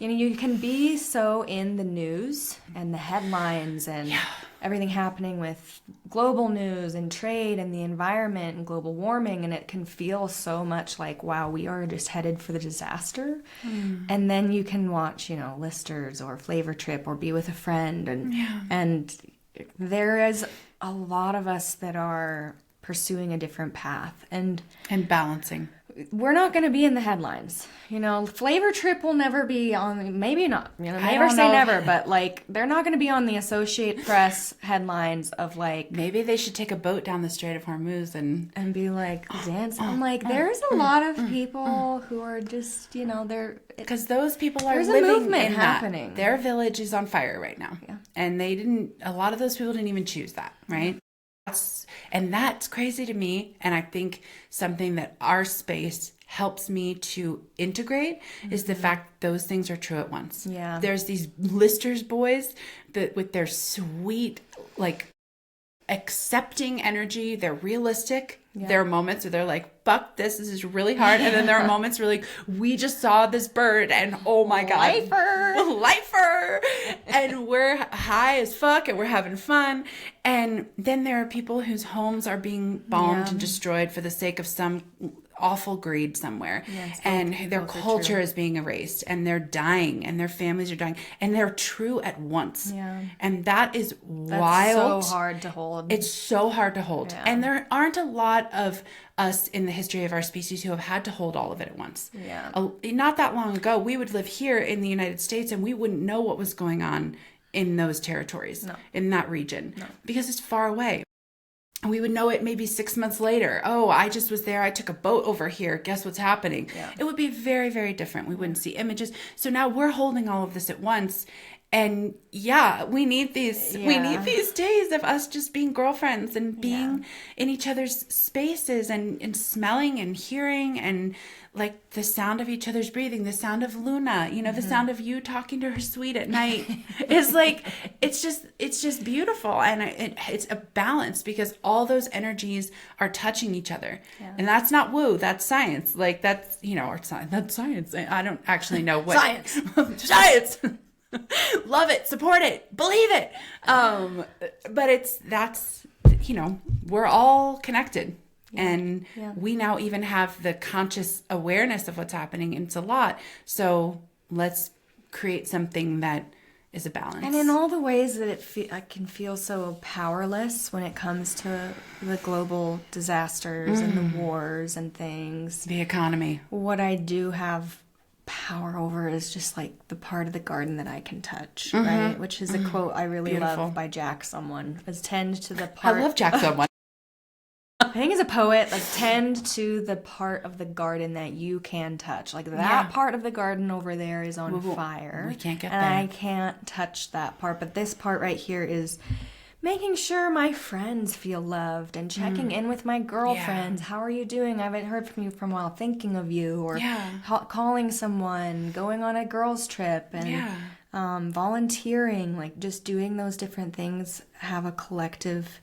you can be so in the news and the headlines and everything happening with global news and trade and the environment and global warming, and it can feel so much like, wow, we are just headed for the disaster. And then you can watch, Listers or Flavor Trip or be with a friend, and there is a lot of us that are pursuing a different path and balancing. We're not going to be in the headlines. Flavor Trip will never be on, maybe not, never say never, but like, they're not going to be on the Associated Press headlines of like, maybe they should take a boat down the Strait of Hormuz and be like, dance. I'm like, there's a lot of people who are just, because those people are there's living a movement in happening. That. Their village is on fire right now. Yeah. And a lot of those people didn't even choose that, right? That's crazy to me. And I think something that our space helps me to integrate is the fact those things are true at once. Yeah. There's these Listers boys that with their sweet, like, accepting energy, they're realistic. Yeah. There are moments where they're like, fuck this is really hard. And then there are moments where like, we just saw this bird and oh my God. Lifer. And we're high as fuck and we're having fun. And then there are people whose homes are being bombed and destroyed for the sake of some awful greed somewhere. And their culture is being erased and they're dying and their families are dying and they're true at once. And that is wild. So hard to hold. It's so hard to hold. And there aren't a lot of us in the history of our species who have had to hold all of it at once. Not that long ago, we would live here in the United States and we wouldn't know what was going on in those territories, in that region, because it's far away. We would know it maybe 6 months later. Oh, I just was there. I took a boat over here. Guess what's happening? It would be very, very different. We wouldn't see images. So now we're holding all of this at once. And we need these. We need these days of us just being girlfriends and being in each other's spaces and smelling and hearing and like the sound of each other's breathing, the sound of Luna, the sound of you talking to her sweet at night is like, it's just beautiful. And it's a balance because all those energies are touching each other. And that's not woo, that's science. Like that's, that's science. I don't actually know what. Science. Science. Love it, support it, believe it. But that's we're all connected. And we now even have the conscious awareness of what's happening. And it's a lot. So let's create something that is a balance. And in all the ways that I can feel so powerless when it comes to the global disasters and the wars and things. The economy. What I do have power over is just like the part of the garden that I can touch, right? Which is a quote I really love by Jack someone. Is tend to the part. I love Jack someone. I think he's a poet, like tend to the part of the garden that you can touch. Like that part of the garden over there is on fire. We can't get and there. I can't touch that part. But this part right here is making sure my friends feel loved and checking in with my girlfriends. How are you doing? I haven't heard from you for a while. Thinking of you, or calling someone, going on a girls' trip, and volunteering. Like just doing those different things have a collective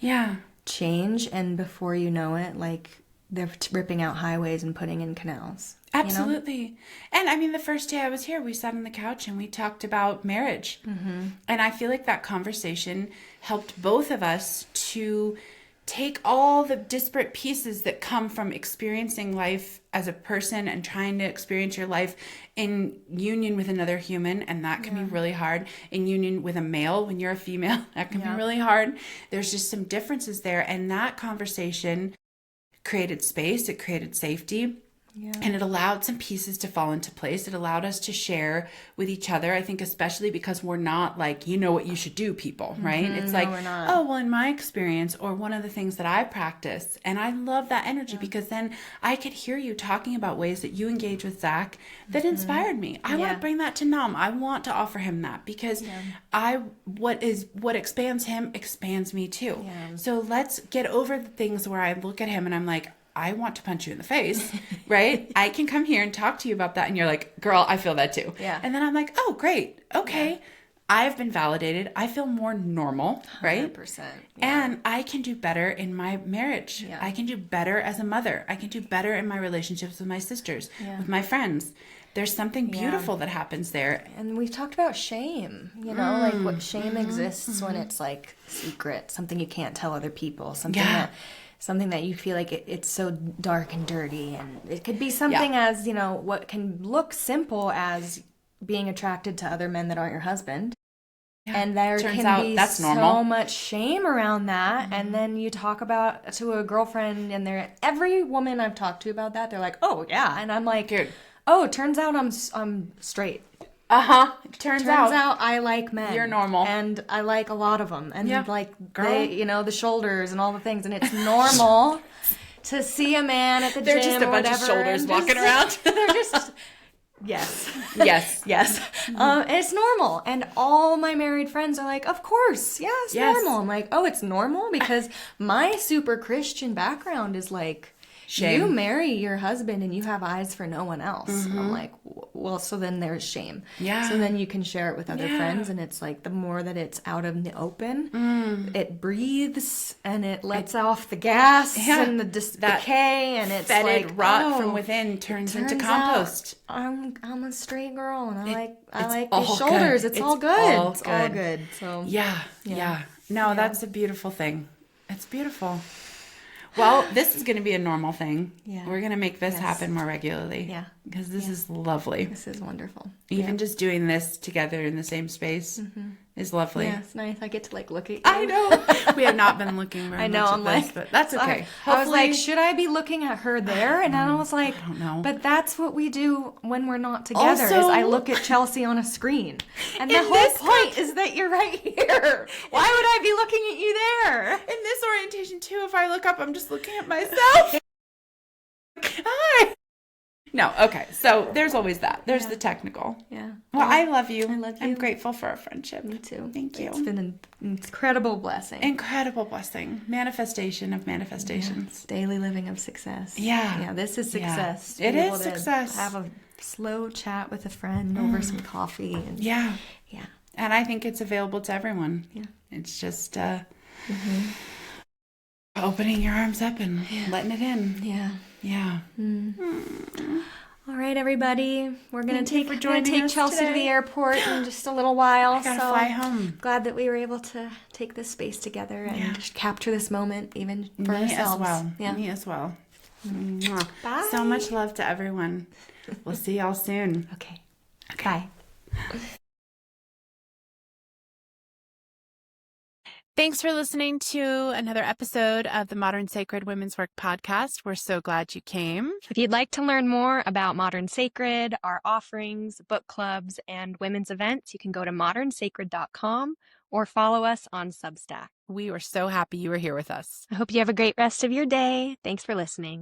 change, and before you know it, like they're ripping out highways and putting in canals. Absolutely. And I mean, the first day I was here, we sat on the couch and we talked about marriage. And I feel like that conversation helped both of us to take all the disparate pieces that come from experiencing life as a person and trying to experience your life in union with another human, and that can be really hard. In union with a male, when you're a female, that can be really hard. There's just some differences there, and that conversation created space, it created safety. Yeah. And it allowed some pieces to fall into place. It allowed us to share with each other. I think especially because we're not like, you know what you should do people, right? It's like, oh, well, in my experience, or one of the things that I practice, and I love that energy because then I could hear you talking about ways that you engage with Zach that inspired me. I want to bring that to Nam. I want to offer him that because what expands him expands me too. Yeah. So let's get over the things where I look at him and I'm like, I want to punch you in the face, right? I can come here and talk to you about that. And you're like, girl, I feel that too. Yeah. And then I'm like, oh, great. Okay. Yeah. I've been validated. I feel more normal, right? 100%. Yeah. And I can do better in my marriage. Yeah. I can do better as a mother. I can do better in my relationships with my sisters, with my friends. There's something beautiful that happens there. And we've talked about shame, you know, like what shame exists when it's like secret, something you can't tell other people, something that you feel like it's so dark and dirty. And it could be something as, you know, what can look simple as being attracted to other men that aren't your husband. Yeah. And there can be so much shame around that. Mm-hmm. And then you talk about to a girlfriend and every woman I've talked to about that, they're like, oh yeah. And I'm like, oh, turns out I'm straight. Turns out I like men. You're normal. And I like a lot of them. And like, they, you know, the shoulders and all the things. And it's normal to see a man at the they're gym just a bunch of shoulders walking around. They're just, yes. Mm-hmm. And it's normal. And all my married friends are like, of course. Yeah, it's normal. I'm like, oh, it's normal? Because my super Christian background is like, shame. You marry your husband and you have eyes for no one else. Mm-hmm. I'm like, well, so then there's shame. Yeah. So then you can share it with other friends, and it's like the more that it's out in the open, it breathes and it lets off the gas and the decay, and it's fetid like rot from within turns into compost. I'm a straight girl, and I like these shoulders. It's all good. It's all good. So yeah. No, that's a beautiful thing. It's beautiful. Well, this is going to be a normal thing. Yeah. We're going to make this happen more regularly. Yeah. Because this is lovely. This is wonderful. Even just doing this together in the same space is lovely. Yeah, it's nice. I get to like look at you. I know. We have not been looking very much at this, but that's okay. I was like, should I be looking at her there? And I was like, I don't know. But that's what we do when we're not together. Also, is I look at Chelsea on a screen. And the whole point is that you're right here. Why would I be looking at you there? In this orientation too, if I look up, I'm just looking at myself. Hi. No, okay. So there's always that. There's the technical. Yeah. Well, I love you. I love you. I'm grateful for our friendship. Me too. Thank you. It's been an incredible blessing. Incredible blessing. Manifestation of manifestations. Yes. Daily living of success. Yeah. Yeah, this is success. Yeah. It is success. Have a slow chat with a friend over some coffee. And, yeah. And I think it's available to everyone. Yeah. It's just opening your arms up and letting it in. Yeah. Yeah. All right, everybody. We're going to take Chelsea to the airport in just a little while. I gotta fly home. Glad that we were able to take this space together and just capture this moment even for ourselves. Me as well. Bye. So much love to everyone. We'll see y'all soon. Okay. Bye. Thanks for listening to another episode of the Modern Sacred Women's Work podcast. We're so glad you came. If you'd like to learn more about Modern Sacred, our offerings, book clubs, and women's events, you can go to modernsacred.com or follow us on Substack. We were so happy you were here with us. I hope you have a great rest of your day. Thanks for listening.